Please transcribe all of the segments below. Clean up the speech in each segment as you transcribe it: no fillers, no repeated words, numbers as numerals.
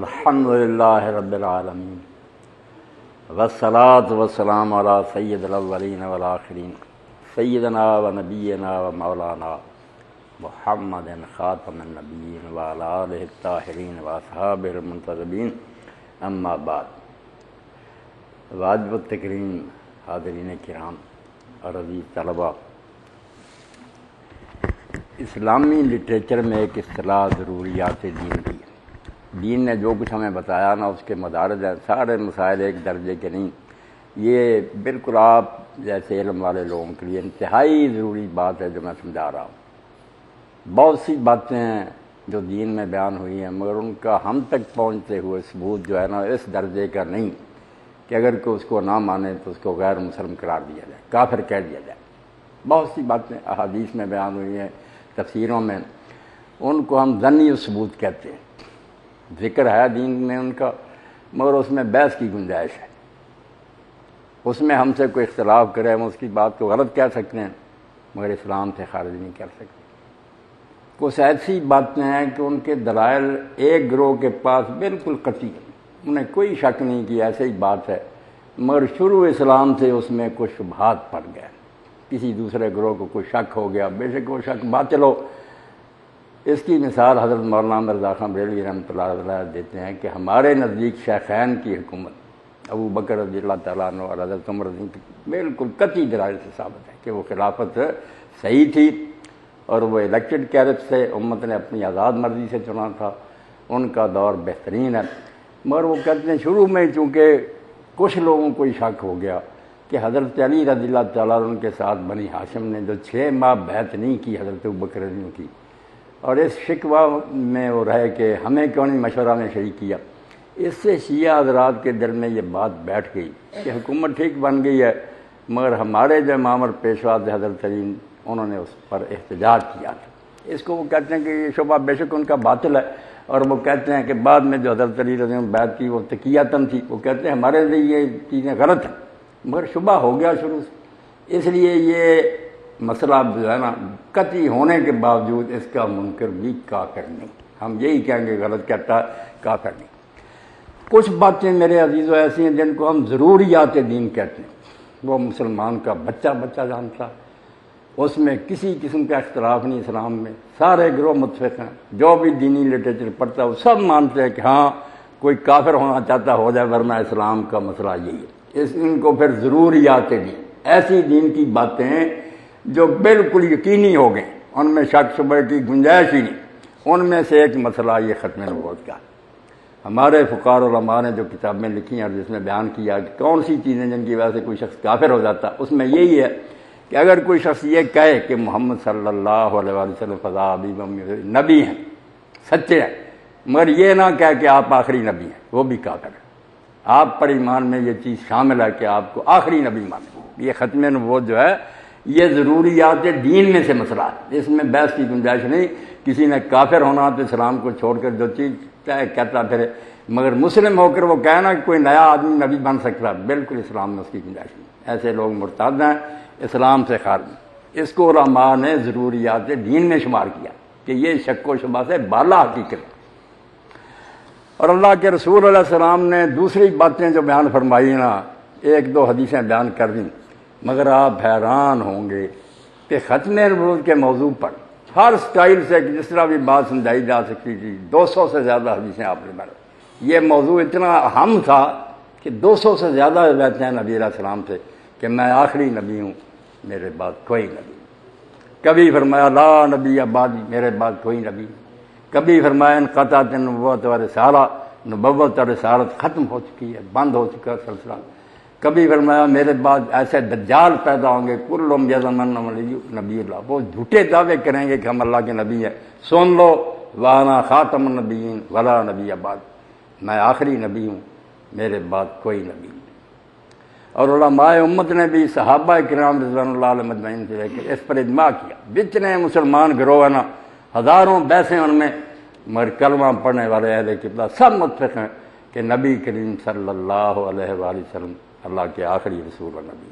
الحمدللہ رب العالمین والصلاة والسلام علی سید الاولین والآخرین سیدنا و نبینا و مولانا محمد خاتم النبیین وعلی آلہ الطاہرین و اصحابہ المنتخبین اما بعد۔ واجب التکریم حاضرین کرام اور عزیز طلباء، اسلامی لٹریچر میں ایک اصطلاح ضروریات دین کی ہے۔ دین نے جو کچھ ہمیں بتایا نا اس کے مدارج ہیں، سارے مسائل ایک درجے کے نہیں۔ یہ بالکل آپ جیسے علم والے لوگوں کے لیے انتہائی ضروری بات ہے جو میں سمجھا رہا ہوں۔ بہت سی باتیں ہیں جو دین میں بیان ہوئی ہیں، مگر ان کا ہم تک پہنچتے ہوئے ثبوت جو ہے نا اس درجے کا نہیں کہ اگر کوئی اس کو نہ مانے تو اس کو غیر مسلم قرار دیا جائے، کافر کہہ دیا جائے۔ بہت سی باتیں احادیث میں بیان ہوئی ہیں، تفسیروں میں، ان کو ہم ظنی ثبوت کہتے ہیں۔ ذکر ہے دین میں ان کا، مگر اس میں بحث کی گنجائش ہے۔ اس میں ہم سے کوئی اختلاف کرے ہم اس کی بات کو غلط کہہ سکتے ہیں، مگر اسلام سے خارج نہیں کر سکتے۔ کچھ ایسی باتیں ہیں کہ ان کے دلائل ایک گروہ کے پاس بالکل قطعی ہیں، انہیں کوئی شک نہیں کہ ایسے ہی بات ہے، مگر شروع اسلام سے اس میں کچھ شبہات پڑ گئے، کسی دوسرے گروہ کو کوئی شک ہو گیا، بے شک وہ شک باطل ہو۔ اس کی مثال حضرت مولانا مرزا خان بریلوی رحمۃ اللہ علیہ دیتے ہیں کہ ہمارے نزدیک شیخین کی حکومت ابو بکر رضی اللہ تعالیٰ عنہ اور حضرت عمر رضی اللہ عنہ بالکل قطعی دلائل سے ثابت ہے کہ وہ خلافت صحیح تھی اور وہ الیکٹڈ کیڈٹ سے، امت نے اپنی آزاد مرضی سے چنا تھا، ان کا دور بہترین ہے۔ مگر وہ کہتے ہیں شروع میں چونکہ کچھ لوگوں کو شک ہو گیا کہ حضرت علی رضی اللہ تعالیٰ عنہ کے ساتھ بنی ہاشم نے جو 6 ماہ بیعت نہیں کی حضرت ابو بکر رضی اللہ کی، اور اس شکوہ میں وہ رہے کہ ہمیں کیوں نہیں مشورہ میں شریک کیا۔ اس سے شیعہ حضرات کے دل میں یہ بات بیٹھ گئی کہ حکومت ٹھیک بن گئی ہے، مگر ہمارے جو امام اور پیشوا تھے حضرت علی، انہوں نے اس پر احتجاج کیا تھا۔ اس کو وہ کہتے ہیں کہ یہ شبہ بے شک ان کا باطل ہے، اور وہ کہتے ہیں کہ بعد میں جو حضرت علی رضی اللہ عنہ بیعت کی وہ تقیتاً تھی، وہ کہتے ہیں ہمارے لیے یہ چیزیں غلط ہیں، مگر شبہ ہو گیا شروع سے۔ اس لیے یہ مسئلہ جو ہے نا قطعی ہونے کے باوجود اس کا منکر بھی کافر نہیں، ہم یہی کہیں گے غلط کہتا ہے، کافر نہیں۔ کچھ باتیں میرے عزیزو ایسی ہیں جن کو ہم ضروریات دین کہتے ہیں، وہ مسلمان کا بچہ جانتا، اس میں کسی قسم کا اختلاف نہیں۔ اسلام میں سارے گروہ متفق ہیں، جو بھی دینی لٹریچر پڑھتا ہے وہ سب مانتے ہیں کہ ہاں کوئی کافر ہونا چاہتا ہو جائے، ورنہ اسلام کا مسئلہ یہی ہے۔ ان کو پھر ضروریات دین، ایسی دین کی باتیں جو بالکل یقینی ہو گئے، ان میں شک شبہ کی گنجائش ہی نہیں۔ ان میں سے ایک مسئلہ یہ ختم نبوت کا۔ ہمارے فقہاء علماء نے جو کتابیں لکھی ہیں اور جس میں بیان کیا کہ کون سی چیزیں جن کی وجہ سے کوئی شخص کافر ہو جاتا، اس میں یہی ہے کہ اگر کوئی شخص یہ کہے کہ محمد صلی اللہ علیہ وسلم فضا حبیب نبی ہیں، سچے ہیں، مگر یہ نہ کہے کہ آپ آخری نبی ہیں، وہ بھی کافر ہے۔ آپ پر ایمان میں یہ چیز شامل ہے کہ آپ کو آخری نبی مانیں۔ یہ ختم نبوت جو ہے یہ ضروریات دین میں سے مسئلہ ہے، اس میں بحث کی گنجائش نہیں۔ کسی نے کافر ہونا تو اسلام کو چھوڑ کر جو چیز کہتا پھر، مگر مسلم ہو کر وہ کہنا کہ کوئی نیا آدمی نبی بن سکتا، بالکل اسلام میں اس کی گنجائش نہیں۔ ایسے لوگ مرتد ہیں، اسلام سے خارج۔ اس کو علماء نے ضروریات دین میں شمار کیا کہ یہ شک و شبہ سے بالا حقیقت۔ اور اللہ کے رسول علیہ السلام نے دوسری باتیں جو بیان فرمائی نا، 1-2 حدیثیں بیان کر دیں، مگر آپ حیران ہوں گے کہ ختم نبوت کے موضوع پر ہر سٹائل سے جس طرح بھی بات سمجھائی جا سکتی تھی، 200 سے زیادہ حدیثیں آپ نے بیان۔ یہ موضوع اتنا اہم تھا کہ 200 سے زیادہ روایتیں ہیں نبی علیہ السلام سے کہ میں آخری نبی ہوں، میرے بعد کوئی نبی نہیں۔ کبھی فرمایا لا نبی بعدی، میرے بعد کوئی نبی نہیں۔ کبھی فرمایا انقطعت النبوۃ والرسالہ، نبوت اور رسالت ختم ہو چکی ہے، بند ہو چکا سلسلہ۔ کبھی فرمایا میرے بعد ایسے دجال پیدا ہوں گے، کلہم یزعمون نبی اللہ، وہ جھوٹے دعوے کریں گے کہ ہم اللہ کے نبی ہیں، سن لو وانا خاتم النبیین ولا نبی بعد، میں آخری نبی ہوں، میرے بعد کوئی نبی نہیں۔ اور علماء امت نے بھی صحابہ کرام رضوان اللہ علیہم اجمعین سے لے کر اس پر اجماع کیا۔ جتنے مسلمان گروہ ہیں نا، ہزاروں بیسیں ان میں، مگر کلمہ پڑھنے والے اہل قبلہ سب متفق ہیں کہ نبی کریم صلی اللہ علیہ وآلہ وسلم اللہ کے آخری رسول و نبی۔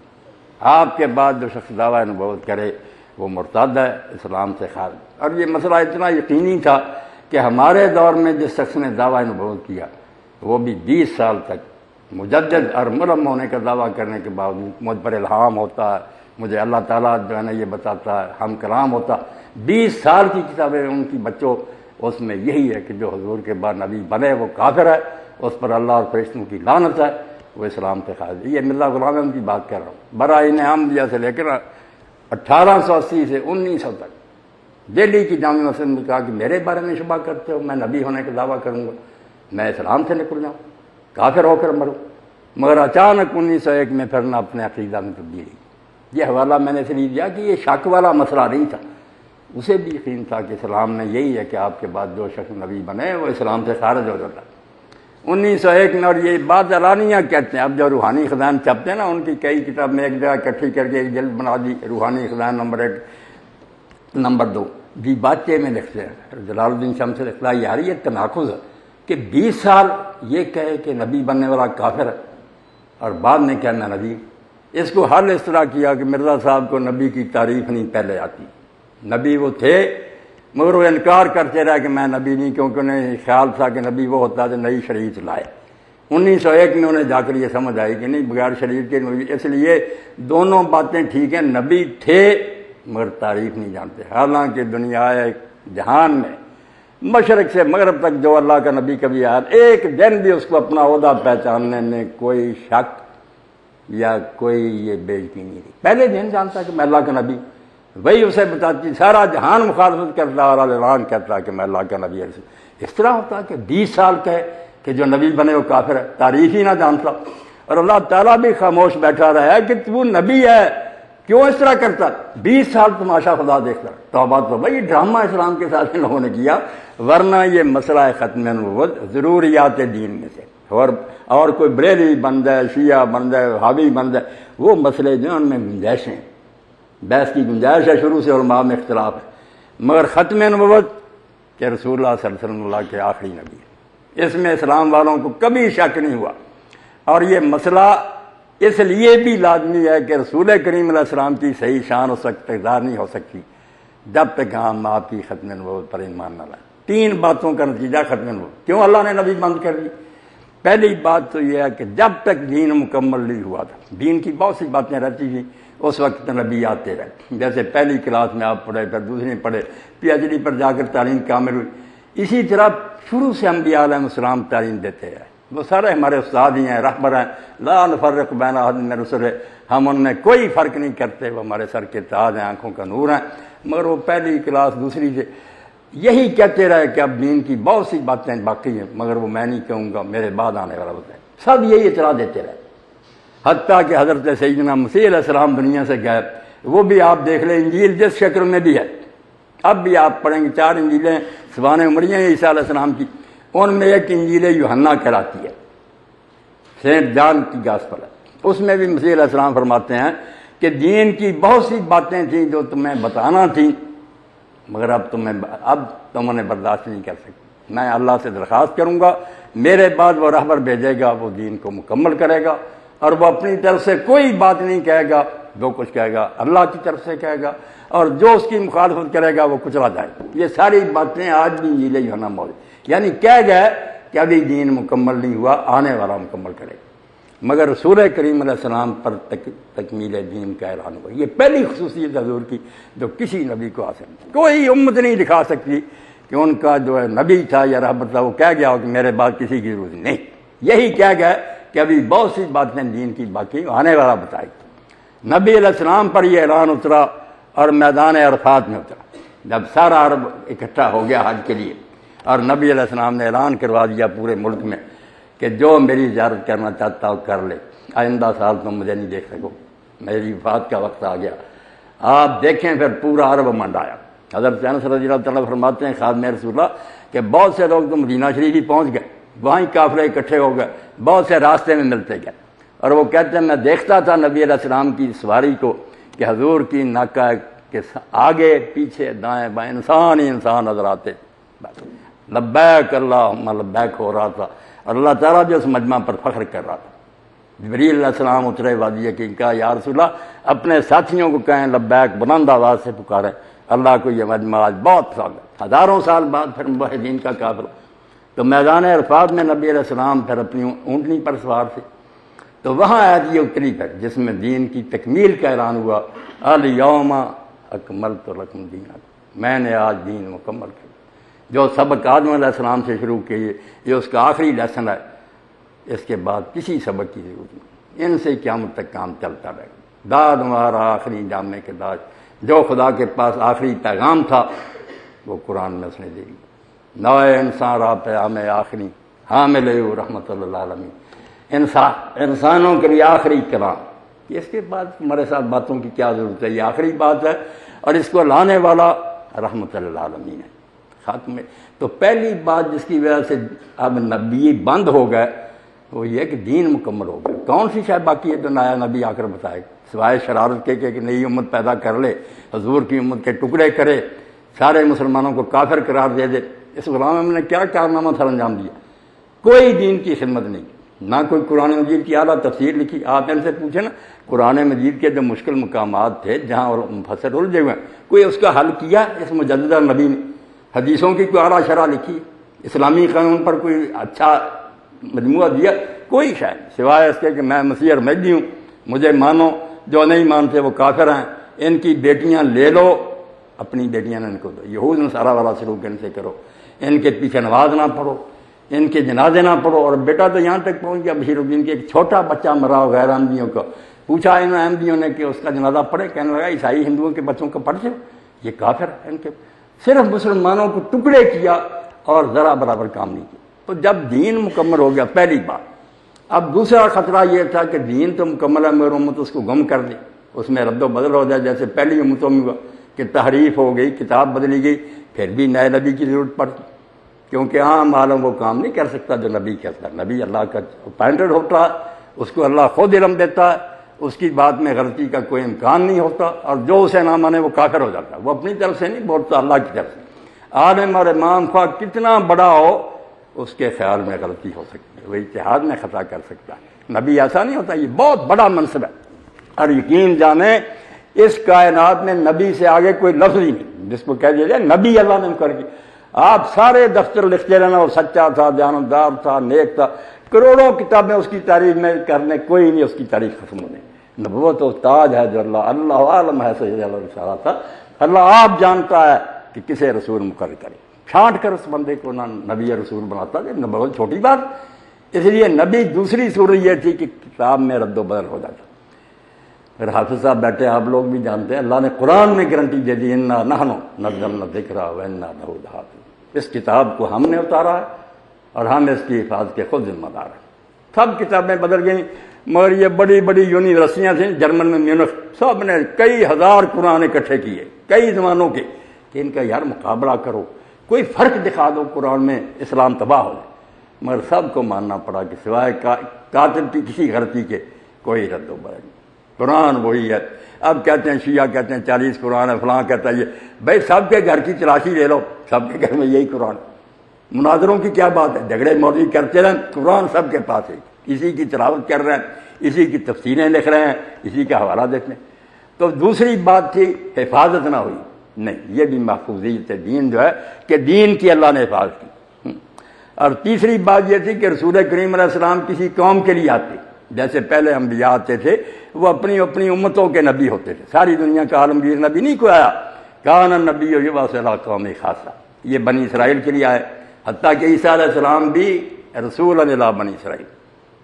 آپ کے بعد جو شخص دعویٰ نبوت کرے وہ مرتد ہے، اسلام سے خارج۔ اور یہ مسئلہ اتنا یقینی تھا کہ ہمارے دور میں جس شخص نے دعویٰ نبوت کیا وہ بھی 20 سال تک مجدد اور ملم ہونے کا دعویٰ کرنے کے باوجود مجھ پر الہام ہوتا ہے، مجھے اللہ تعالیٰ جو ہے نا یہ بتاتا ہے، ہم کلام ہوتا، 20 سال کی کتابیں ان کی بچوں، اس میں یہی ہے کہ جو حضور کے بعد نبی بنے وہ کافر ہے، اس پر اللہ اور فرشتوں کی لعنت ہے، وہ اسلام سے خارج ہے۔ یہ مرزا غلام احمد کی بات کر رہا ہوں، برائے احمدیہ سے لے کر 1880 سے 1900 تک دہلی کی جامع مسجد میں کہا کہ میرے بارے میں شبہ کرتے ہو، میں نبی ہونے کا دعویٰ کروں گا، میں اسلام سے نکل جاؤں، کافر ہو کر مروں، مگر اچانک 1901 میں پھر نہ اپنے عقیدہ میں تبدیلی۔ یہ حوالہ میں نے اس لیے دیا کہ یہ شک والا مسئلہ نہیں تھا، اسے بھی یقین تھا کہ اسلام میں یہی ہے کہ آپ کے بعد جو شخص نبی بنے وہ اسلام سے خارج ہو جاتا۔ 1901 میں، اور یہ بات اعلانیہ کہتے ہیں، اب جو روحانی خزان چھپتے ہیں نا، ان کی کئی کتاب میں ایک جگہ اکٹھی کر کے ایک جلد بنا دی، روحانی خزان نمبر 1 نمبر 2 جی باتیں میں لکھتے ہیں، جلال الدین شمس لکھتا ہے یار یہ تناقض ہے کہ 20 سال یہ کہے کہ نبی بننے والا کافر ہے اور بعد میں کہنا نبی۔ اس کو حل اس طرح کیا کہ مرزا صاحب کو نبی کی تعریف نہیں پہلے آتی، نبی وہ تھے مگر وہ انکار کرتے رہے کہ میں نبی نہیں، کیونکہ انہیں خیال تھا کہ نبی وہ ہوتا جو نئی شریعت لائے۔ 1901 میں انہیں جا کر یہ سمجھ آئی کہ نہیں، بغیر شریعت کے نبی، اس لیے دونوں باتیں ٹھیک ہیں، نبی تھے مگر تعریف نہیں جانتے، حالانکہ دنیا جہان میں مشرق سے مغرب تک جو اللہ کا نبی کبھی آیا ایک دن بھی اس کو اپنا عہدہ پہچاننے میں کوئی شک یا کوئی یہ بے یقینی نہیں، پہلے دن جانتا کہ میں اللہ کا نبی، وہی اسے بتاتی، سارا جہان مخالفت کرتا اور اعلان کرتا کہ میں اللہ کا نبی۔ اس طرح ہوتا کہ 20 سال کہے کہ جو نبی بنے وہ کافر ہے، تاریخ ہی نہ جانتا، اور اللہ تعالیٰ بھی خاموش بیٹھا رہا ہے کہ تو نبی ہے، کیوں اس طرح کرتا؟ 20 سال تماشا خدا دیکھتا۔ توبہ تو بھائی ڈرامہ اسلام کے ساتھ ان لوگوں نے کیا، ورنہ یہ مسئلہ ختم نبوت ضروریات دین میں سے، اور کوئی بریلوی بن جائے، شیعہ بن جائے، وہابی بن جائے، وہ مسئلے جو ان میں گنجائشیں، بحث کی گنجائش ہے، شروع سے علماء میں اختلاف ہے، مگر ختم نبوت کہ رسول اللہ صلی اللہ علیہ وسلم اللہ کے آخری نبی ہے، اس میں اسلام والوں کو کبھی شک نہیں ہوا۔ اور یہ مسئلہ اس لیے بھی لازمی ہے کہ رسول کریم علیہ السلام کی صحیح شان و اقتدار نہیں ہو سکتی جب تک ہم آپ کی ختم نبوت پر ایمان نہ لائیں۔ 3 باتوں کا نتیجہ ختم نبوت، کیوں اللہ نے نبی بند کر دی؟ پہلی بات تو یہ ہے کہ جب تک دین مکمل نہیں ہوا تھا، دین کی بہت سی باتیں رہتی تھیں، اس وقت نبی آتے رہے، جیسے پہلی کلاس میں آپ پڑھے، پھر دوسری پڑھے، PhD پر جا کر تعلیم کامل ہوئی، اسی طرح شروع سے انبیاء علیہ السلام تعلیم دیتے رہے، وہ سارے ہمارے استاد ہی ہیں، رہبر ہیں، لا نفرق بین احد من رسلہ، ہم ان میں کوئی فرق نہیں کرتے، وہ ہمارے سر کے تاج ہیں، آنکھوں کا نور ہیں، مگر وہ پہلی کلاس دوسری سے یہی کہتے رہے کہ اب دین کی بہت سی باتیں باقی ہیں، مگر وہ میں نہیں کہوں گا، میرے بعد آنے والا بتائیں، سب یہی اطلاع دیتے رہے، حتیٰ کہ حضرت سیدنا مسیح علیہ السلام دنیا سے گئے، وہ بھی آپ دیکھ لیں انجیل جس شکل میں بھی ہے، اب بھی آپ پڑھیں گے 4 انجیلیں سوانح عمریہ عیسیٰ علیہ السلام کی، ان میں ایک انجیل یوحنا کہلاتی ہے، سینٹ جان کی گاسپل ہے، اس میں بھی مسیح علیہ السلام فرماتے ہیں کہ دین کی بہت سی باتیں تھیں جو تمہیں بتانا تھیں، مگر اب تم انہیں برداشت نہیں کر سکتے، میں اللہ سے درخواست کروں گا، میرے بعد وہ رہبر بھیجے گا، وہ دین کو مکمل کرے گا، اور وہ اپنی طرف سے کوئی بات نہیں کہے گا، جو کچھ کہے گا اللہ کی طرف سے کہے گا، اور جو اس کی مخالفت کرے گا وہ کچلا جائے گا۔ یہ ساری باتیں آج بھی انجیل یوحنا موجود، یعنی کہہ گئے کہ ابھی دین مکمل نہیں ہوا، آنے والا مکمل کرے گا، مگر رسول کریم علیہ السلام پر تکمیل دین کا اعلان ہوا۔ یہ پہلی خصوصیت حضور کی جو کسی نبی کو حاصل نہیں، کوئی امت نہیں دکھا سکتی کہ ان کا جو ہے نبی تھا یا رہبر تھا وہ کہہ گیا ہو کہ میرے بعد کسی کی ضرورت نہیں، یہی کہہ گئے کہ ابھی بہت سی باتیں دین کی باقی، آنے والا بتائے گا۔ نبی علیہ السلام پر یہ اعلان اترا اور میدان عرفات میں اترا، جب سارا عرب اکٹھا ہو گیا حج کے لیے، اور نبی علیہ السلام نے اعلان کروا دیا پورے ملک میں کہ جو میری زیارت کرنا چاہتا ہو کر لے، آئندہ سال تم مجھے نہیں دیکھ سکو، میری وفات کا وقت آ گیا۔ آپ دیکھیں پھر پورا عرب منڈ آیا۔ حضرت انس رضی اللہ تعالیٰ فرماتے ہیں خادم رسول اللہ کہ بہت سے لوگ تو مدینہ شریف ہی پہنچ گئے، وہیں قافلے اکٹھے ہو گئے، بہت سے راستے میں ملتے گئے، اور وہ کہتے ہیں میں دیکھتا تھا نبی علیہ السلام کی سواری کو کہ حضور کی ناکہ کے آگے پیچھے دائیں بائیں انسان ہی انسان نظر آتے، لبیک اللہم لبیک ہو رہا تھا، اور اللہ تعالیٰ بھی اس مجمع پر فخر کر رہا تھا۔ جبریل علیہ السلام اترے وادی کہ کہا یا رسول اللہ اپنے ساتھیوں کو کہیں لبیک بلند آواز سے پکاریں، اللہ کو یہ مجمع آج بہت پسند ہے، ہزاروں سال بعد پھر موحدین کا کافر تو میدان عرفات میں نبی علیہ السلام پھر اپنی اونٹنی پر سوار تھے، تو وہاں آیت یہ اتری پھر جس میں دین کی تکمیل کا اعلان ہوا، الیوم اکملت لکم دینکم، میں نے آج دین مکمل کر جو سبق آدم علیہ السلام سے شروع کیے یہ اس کا آخری لیسن ہے، اس کے بعد کسی سبق کی ضرورت نہیں، ان سے قیامت تک کام چلتا رہے گا۔ داد ہمارا آخری جامع کے داج، جو خدا کے پاس آخری پیغام تھا وہ قرآن میں اس نے دے دیا، نوئے انسان را پیام آخری حامل رحمت اللہ عالمین، انسانوں کے لیے آخری کلام، اس کے بعد ہمارے ساتھ باتوں کی کیا ضرورت ہے، یہ آخری بات ہے اور اس کو لانے والا رحمت اللہ عالمین ہے۔ خاتم میں تو پہلی بات جس کی وجہ سے اب نبی بند ہو گئے وہ یہ کہ دین مکمل ہو گیا۔ کون سی شاید باقی ہے جو نیا نبی آ کر بتائے گا سوائے شرارت کے کہ نئی امت پیدا کر لے، حضور کی امت کے ٹکڑے کرے، سارے مسلمانوں کو کافر قرار دے دے۔ اس غلام نے کیا کارنامہ سر انجام دیا؟ کوئی دین کی خدمت نہیں، نہ کوئی قرآن مجید کی اعلیٰ تفسیر لکھی۔ آپ ان سے پوچھیں نا قرآن مجید کے جو مشکل مقامات تھے جہاں مفسر الجھے ہوئے ہیں، کوئی اس کا حل کیا اس مجددہ نبی نے؟ حدیثوں کی کوئی اعلیٰ شرح لکھی، اسلامی قانون پر کوئی اچھا مجموعہ دیا؟ کوئی شاید سوائے اس کے کہ میں مسیح اور مہدی ہوں، مجھے مانو، جو نہیں مانتے وہ کافر ہیں، ان کی بیٹیاں لے لو، اپنی بیٹیاں ان کو دو، یہود نصارہ والا سلوک ان سے کرو، ان کے پیچھے نماز نہ پڑھو، ان کے جنازے نہ پڑھو۔ اور بیٹا تو یہاں تک پہنچ گیا بشیر الدین کے ایک چھوٹا بچہ مرا ہو غیر احمدیوں کا، پوچھا ان احمدیوں نے کہ اس کا جنازہ پڑھے، کہنے لگا عیسائی ہندوؤں کے بچوں کو پڑھ دو، یہ کافر ہے۔ ان کے صرف مسلمانوں کو ٹکڑے کیا اور ذرا برابر کام نہیں کیا۔ تو جب دین مکمل ہو گیا پہلی بات، اب دوسرا خطرہ یہ تھا کہ دین تو مکمل ہے مگر امت اس کو گم کر دے، اس میں رد و بدل ہو جائے، جیسے پہلی امتوں میں ہوا کہ تحریف ہو گئی، کتاب بدلی گئی، پھر بھی نئے نبی کی ضرورت پڑتی، کیونکہ عام عالم وہ کام نہیں کر سکتا جو نبی کرتا ہے۔ نبی اللہ کا اپائنٹڈ ہوتا ہے، اس کو اللہ خود علم دیتا ہے، اس کی بات میں غلطی کا کوئی امکان نہیں ہوتا، اور جو اسے نہ مانے وہ کافر ہو جاتا ہے۔ وہ اپنی طرف سے نہیں بولتا، اللہ کی طرف سے۔ عالم اور امام خواہ کتنا بڑا ہو اس کے خیال میں غلطی ہو سکتی ہے، وہ اجتہاد میں خطا کر سکتا ہے۔ نبی ایسا نہیں ہوتا، یہ بہت بڑا منصب ہے، اور یقین جانیں اس کائنات میں نبی سے آگے کوئی لفظ ہی نہیں جس کو کہہ دیا جائے نبی اللہ نے کر کے۔ آپ سارے دفتر لکھتے رہنا، وہ سچا تھا، دیانتدار تھا، نیک تھا، کروڑوں کتابیں اس کی تعریف میں کرنے، کوئی نہیں اس کی تعریف ختم ہونے۔ نبوت و تاج ہے جو اللہ عالم ہے سید اللہ تھا، اللہ آپ جانتا ہے کہ کسے رسول مقرر کرے، چھانٹ کر اس بندے کو نہ نبی رسول بناتا ہے، نبوت چھوٹی بات۔ اس لیے نبی دوسری صورت یہ تھی کہ کتاب میں رد و بدل ہو جاتا۔ پھر حافظ صاحب بیٹھے، آپ لوگ بھی جانتے ہیں، اللہ نے قرآن میں گارنٹی دے دی، انا نحن نزلنا الذکر وانا لہ لحافظون، اس کتاب کو ہم نے اتارا ہے اور ہم اس کی حفاظت کے خود ذمہ دار ہیں۔ سب کتابیں بدل گئیں، مگر یہ بڑی بڑی یونیورسٹیاں تھیں جرمن میں، میونخ، سب نے کئی ہزار قرآن اکٹھے کیے کئی زمانوں کے کہ ان کا یار مقابلہ کرو، کوئی فرق دکھا دو قرآن میں، اسلام تباہ ہو جائے۔ مگر سب کو ماننا پڑا کہ سوائے کاتب کی کسی غلطی کے کوئی رد و بدل نہیں، قرآن وہی ہے۔ اب کہتے ہیں شیعہ کہتے ہیں 40 قرآن ہے، فلاں کہتا ہے یہ، بھائی سب کے گھر کی تلاشی لے لو، سب کے گھر میں یہی قرآن۔ مناظروں کی کیا بات ہے، جھگڑے مولوی کرتے رہیں، قرآن سب کے پاس ہے، اسی کی تلاوت کر رہے ہیں، اسی کی تفسیریں لکھ رہے ہیں، اسی کا حوالہ دیکھ لیں۔ تو دوسری بات تھی حفاظت نہ ہوئی، نہیں، یہ بھی محفوظیت دین جو ہے کہ دین کی اللہ نے حفاظت کی۔ اور تیسری بات یہ تھی کہ رسول کریم علیہ السلام کسی قوم کے لیے آتے، جیسے پہلے انبیاء آتے تھے، وہ اپنی اپنی امتوں کے نبی ہوتے تھے، ساری دنیا کا عالمگیر نبی نہیں کوئی آیا۔ کان النبی یبعث الی قوم خاصہ، یہ بنی اسرائیل کے لیے آئے، حتیٰ کہ عیسیٰ علیہ السلام بھی رسول الی بنی اسرائیل،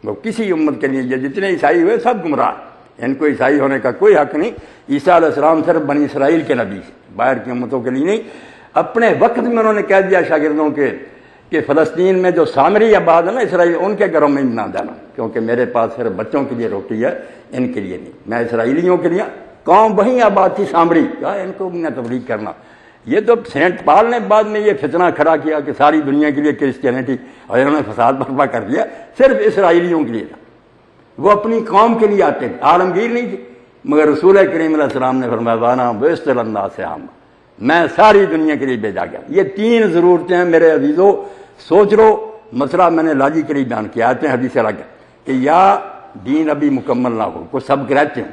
وہ کسی امت کے لیے، یہ جتنے عیسائی ہوئے سب گمراہ، ان کو عیسائی ہونے کا کوئی حق نہیں۔ عیسیٰ علیہ السلام صرف بنی اسرائیل کے نبی سے، باہر کی امتوں کے لیے نہیں۔ اپنے وقت میں انہوں نے کہہ دیا شاگردوں کے کہ فلسطین میں جو سامری آباد ہے نا اسرائیل، ان کے گھروں میں نہ جانا، کیونکہ میرے پاس صرف بچوں کے لیے روٹی ہے، ان کے لیے نہیں، میں اسرائیلیوں کے لیے، قوم وہیں آباد تھی سامری، کہا ان کو بھی نہ تبلیغ کرنا۔ یہ تو سینٹ پال نے بعد میں یہ فتنہ کھڑا کیا کہ ساری دنیا کے لیے کرسچینٹی، اور انہوں نے فساد برپا کر دیا، صرف اسرائیلیوں کے لیے تھا، وہ اپنی قوم کے لیے آتے تھے، عالمگیر نہیں تھے۔ مگر رسول کریم علیہ السلام نے فرمایا وانا بعثت للناس عامہ، میں ساری دنیا کے لیے بھیجا گیا۔ یہ تین ضرورتیں ہیں میرے عزیزو، سوچ لو۔ مسئلہ میں نے لاجی کے لیے بیان کیا، آتے ہیں حدیث الگ کہ یا دین ابھی مکمل نہ ہو، کوئی سبق رہتے ہیں،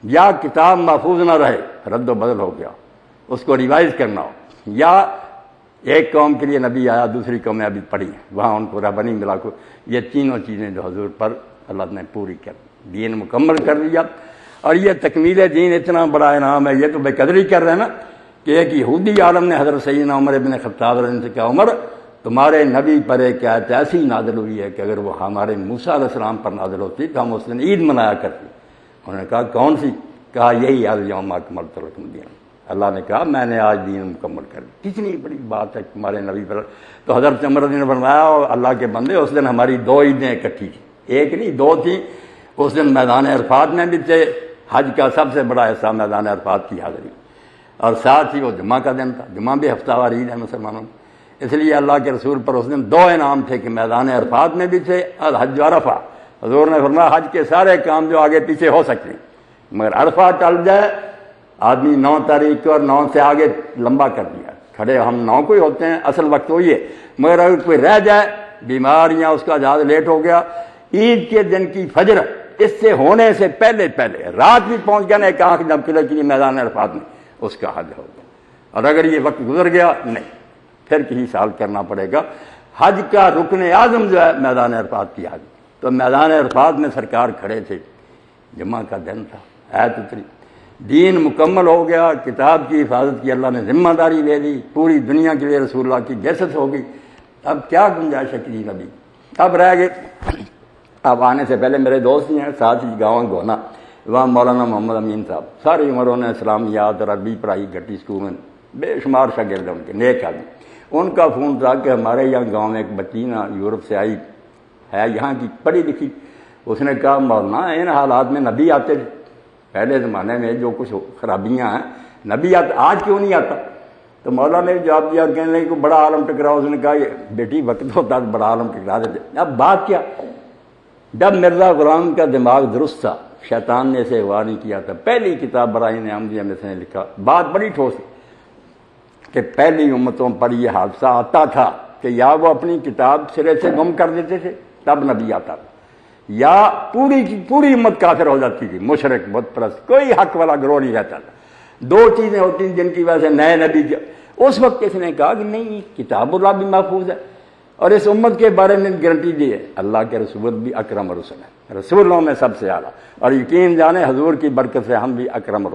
یا کتاب محفوظ نہ رہے، رد و بدل ہو گیا، اس کو ریوائز کرنا ہو، یا ایک قوم کے لیے نبی آیا، دوسری قوم میں ابھی پڑھی وہاں ان کو رہبری ملا کو، یہ تینوں چیزیں جو حضور پر اللہ نے پوری کر دین مکمل کر دیا۔ اور یہ تکمیل دین اتنا بڑا انعام ہے، یہ تو بے قدری کر رہے ہیں نا کہ ایک یہودی عالم نے حضرت سیدنا عمر ابن خطاب رضی اللہ عنہ سے کہا، عمر تمہارے نبی پر ایک آیت ایسی نازل ہوئی ہے کہ اگر وہ ہمارے موسیٰ علیہ السلام پر نازل ہوتی تو ہم اس دن عید منایا کرتے۔ انہوں نے کہا کون سی؟ کہا یہی الیوم اکملت لکم دینکم، اللہ نے کہا میں نے آج دین مکمل کر دی۔ کتنی بڑی بات ہے تمہارے نبی پر۔ تو حضرت عمر نے فرمایا اللہ کے بندے اس دن ہماری دو عیدیں اکٹھی تھیں، ایک نہیں دو تھیں۔ اس دن میدان عرفات میں بھی تھے، حج کا سب سے بڑا حصہ میدان عرفات کی حاضری، اور ساتھ ہی وہ جمعہ کا دن تھا، جمعہ بھی ہفتہ وار عید ہے مسلمانوں میں۔ اس لیے اللہ کے رسول پر اس دن دو انعام تھے کہ میدان عرفات میں بھی تھے اور حج عرفہ۔ حضور نے فرمایا حج کے سارے کام جو آگے پیچھے ہو سکتے ہیں، مگر عرفہ ٹل جائے، آدمی 9 تاریخ کو اور 9 سے آگے لمبا کر دیا، کھڑے ہم 9 کو ہی ہوتے ہیں، اصل وقت وہی ہے، مگر اگر کوئی رہ جائے بیمار یا اس کا جہاز لیٹ ہو گیا، عید کے دن کی فجر اس سے ہونے سے پہلے رات بھی پہنچ گیا نا ایک آنکھ جب کھلے کے لیے میدان عرفات میں، اس کا حج ہو گیا۔ اور اگر یہ وقت گزر گیا نہیں، پھر کسی سال کرنا پڑے گا۔ حج کا رکن اعظم جو ہے میدان عرفات کی حج، تو میدان عرفات میں سرکار کھڑے تھے، جمعہ کا دن تھا، آیت اتری، دین مکمل ہو گیا، کتاب کی حفاظت کی اللہ نے ذمہ داری لے لی، پوری دنیا کے لیے رسول اللہ کی بعثت ہو گئی۔ اب کیا گنجائش ہے کسی نبی؟ اب رہ گئے، اب آنے سے پہلے میرے دوست ہی ہیں ساتھ ہی گاؤں گونا، وہاں مولانا محمد امین صاحب، ساری عمر انہوں نے اسلامیات اور عربی پڑھائی گھٹی اسکول میں، بے شمار شاگرد ان کے، نیک آدمی۔ ان کا فون تھا کہ ہمارے یہاں گاؤں میں ایک بچی نا یورپ سے آئی ہے، یہاں کی پڑھی لکھی، اس نے کہا مولانا ان حالات میں نبی آتے تھے، پہلے زمانے میں جو کچھ خرابیاں ہیں نبی آتا، آج کیوں نہیں آتا؟ تو مولانا نے جواب دیا اور کہنے لگے کہ بڑا عالم ٹکرا۔ اس نے کہا بیٹی وقت ہوتا تو بڑا عالم ٹکرا دیتے۔ اب بات کیا، جب مرزا غلام کا دماغ درست تھا، شیطان نے اسے اغوا نہیں کیا تھا، پہلی کتاب براہین احمدیہ میں سے نے لکھا، بات بڑی ٹھوس ہے کہ پہلی امتوں پر یہ حادثہ آتا تھا کہ یا وہ اپنی کتاب سرے سے گم کر دیتے تھے تب نبی آتا تھا، یا پوری کی پوری امت کافر ہو جاتی تھی، مشرک بت پرست، کوئی حق والا گروہ نہیں رہتا تھا۔ دو چیزیں ہوتی ہیں جن کی وجہ سے نئے نبی اس وقت کس نے کہا کہ نہیں کتاب اللہ بھی محفوظ ہے، اور اس امت کے بارے میں گارنٹی دی ہے اللہ کے رسول بھی اکرم رسول ہے، رسولوں میں سب سے اعلیٰ، اور یقین جانے حضور کی برکت سے ہم بھی اکرم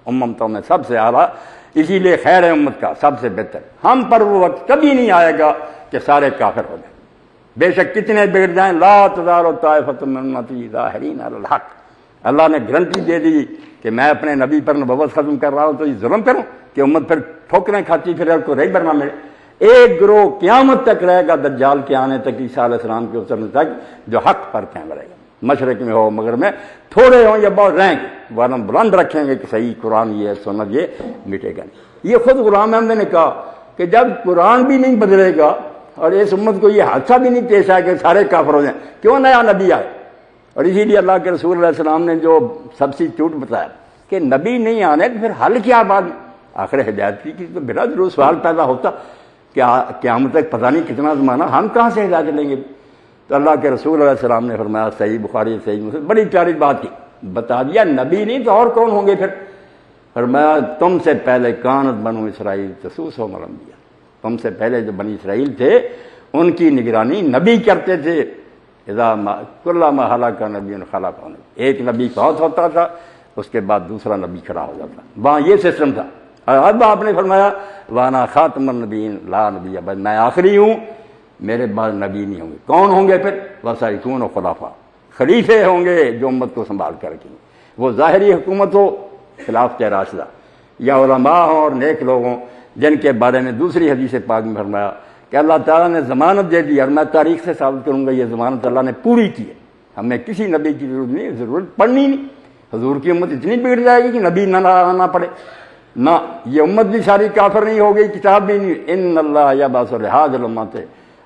امتوں میں سب سے اعلیٰ، اسی لیے خیر امت کا سب سے بہتر۔ ہم پر وہ وقت کبھی نہیں آئے گا کہ سارے کافر ہو جائیں، بے شک کتنے بگڑ جائیں، لا تزال طائفۃ من امتی ظاہرین علی الحق، اللہ نے گارنٹی دے دی کہ میں اپنے نبی پر نبوت ختم کر رہا ہوں تو یہ ظلم کروں کہ امت پھر ٹھوکریں کھاتی پھر کو رہبر نہ ملے۔ ایک گروہ قیامت تک رہے گا دجال کے آنے تک، عیسیٰ علیہ السلام کے اترنے تک، جو حق پر قائم رہے گا، مشرق میں ہو مغرب میں، تھوڑے ہوں یا بہت رہیں گے، ورنہ بلند رکھیں گے کہ صحیح قرآن یہ سنت یہ مٹے گا نہیں۔ یہ خود غلام احمد نے کہا کہ جب قرآن بھی نہیں بدلے گا اور اس امت کو یہ حادثہ بھی نہیں پیش آئے کہ سارے کافر ہو جائیں، کیوں نیا نبی آئے؟ اور اسی لیے اللہ کے رسول علیہ السلام نے جو سبسٹیٹیوٹ بتایا کہ نبی نہیں آنے تو پھر حل کیا بعد میں؟ آخر ہدایت کی تو بلا ضرور سوال پیدا ہوتا کہ قیامت تک پتہ نہیں کتنا زمانہ، ہم کہاں سے ہدایت لیں گے؟ تو اللہ کے رسول علیہ السلام نے فرمایا، صحیح بخاری صحیح مسلم، بڑی پیاری بات کی، بتا دیا نبی نہیں تو اور کون ہوں گے پھر؟ فرمایا تم سے پہلے کانت بنو اسرائیل تسوسہم الانبیاء، تم سے پہلے جو بنی اسرائیل تھے ان کی نگرانی نبی کرتے تھے، کلما ہلاک نبی خلق، ایک نبی فوت ہوتا تھا اس کے بعد دوسرا نبی کھڑا ہو جاتا، وہاں یہ سسٹم تھا۔ اب آپ نے فرمایا وانا خاتم النبیین لا نبی بعد، میں آخری ہوں، میرے بعد نبی نہیں ہوں گے، کون ہوں گے پھر؟ وسیکون خلفاء، خلیفے ہوں گے جو امت کو سنبھال کر رکھیں گے، وہ ظاہری حکومت ہو خلافت راشدہ، یا علماء ہوں اور نیک لوگ ہوں جن کے بارے میں دوسری حدیث پاک میں فرمایا کہ اللہ تعالیٰ نے ضمانت دے دی، اور میں تاریخ سے ثابت کروں گا یہ ضمانت اللہ نے پوری کی ہے، ہمیں کسی نبی کی ضرورت پڑنی نہیں، حضور کی امت اتنی بگڑ جائے گی کہ نبی نہ پڑے، نہ یہ امت بھی ساری کافر نہیں ہو گئی، کتاب بھی نہیں، ان اللہ یبعث لہذه الامت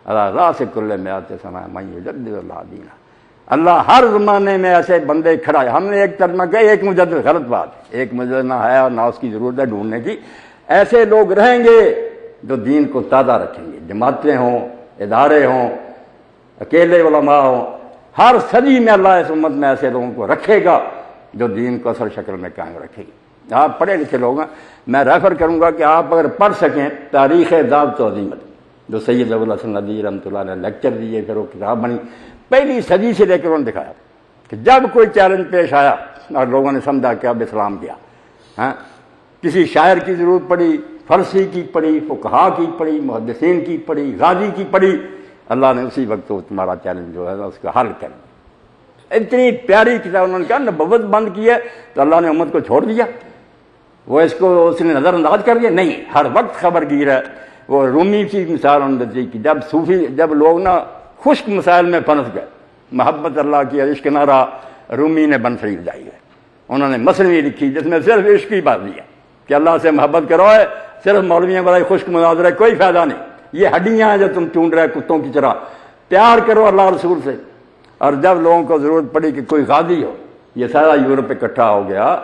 علی راس کل مئات سنہ من یجدد اللہ دینہ، اللہ ہر زمانے میں ایسے بندے کھڑا ہے۔ ہم نے ایک ترجمہ کیا ایک مجدد، غلط بات، ایک مجدد نہ ہے اور نہ اس کی ضرورت ہے ڈھونڈنے کی، ایسے لوگ رہیں گے جو دین کو تازہ رکھیں گے، جماعتیں ہوں، ادارے ہوں، اکیلے علماء ہوں، ہر صدی میں اللہ اس امت میں ایسے لوگوں کو رکھے گا جو دین کو اصل شکل میں قائم رکھے گی۔ آپ پڑھے لکھے لوگ ہیں، میں ریفر کروں گا کہ آپ اگر پڑھ سکیں تاریخ ذات و عظیمت جو سید ابوالحسن ندوی رحمۃ اللہ علیہ لیکچر دیے، پھر وہ کتاب بنی، پہلی صدی سے لے کر انہوں نے دکھایا کہ جب کوئی چیلنج پیش آیا اور لوگوں نے سمجھا کہ اب اسلام کیا، ہاں کسی شاعر کی ضرورت پڑی، فارسی کی پڑی، فقہا کی پڑی، محدثین کی پڑی، غازی کی پڑی، اللہ نے اسی وقت وہ تمہارا چیلنج جو ہے اس کا حل کر اتنی پیاری کتاب انہوں نے کہا نبوت بند کی ہے تو اللہ نے امت کو چھوڑ دیا، وہ اس کو اس نے نظر انداز کر دیا؟ نہیں، ہر وقت خبر گیر ہے۔ وہ رومی کی مثال انہوں نے دی کہ جب لوگ نا خشک مسائل میں پھنس گئے، محبت اللہ کی عشق نہ رہا، رومی نے بن شریف جائی ہے، انہوں نے مثنوی لکھی جس میں صرف عشق کی بات دی ہے کہ اللہ سے محبت کرو ہے، صرف مولویوں والا خشک مناظرہ کوئی فائدہ نہیں، یہ ہڈیاں ہیں جو تم چونڈ رہے کتوں کی طرح، پیار کرو اللہ رسول سے۔ اور جب لوگوں کو ضرورت پڑی کہ کوئی غازی ہو، یہ سارا یورپ اکٹھا ہو گیا،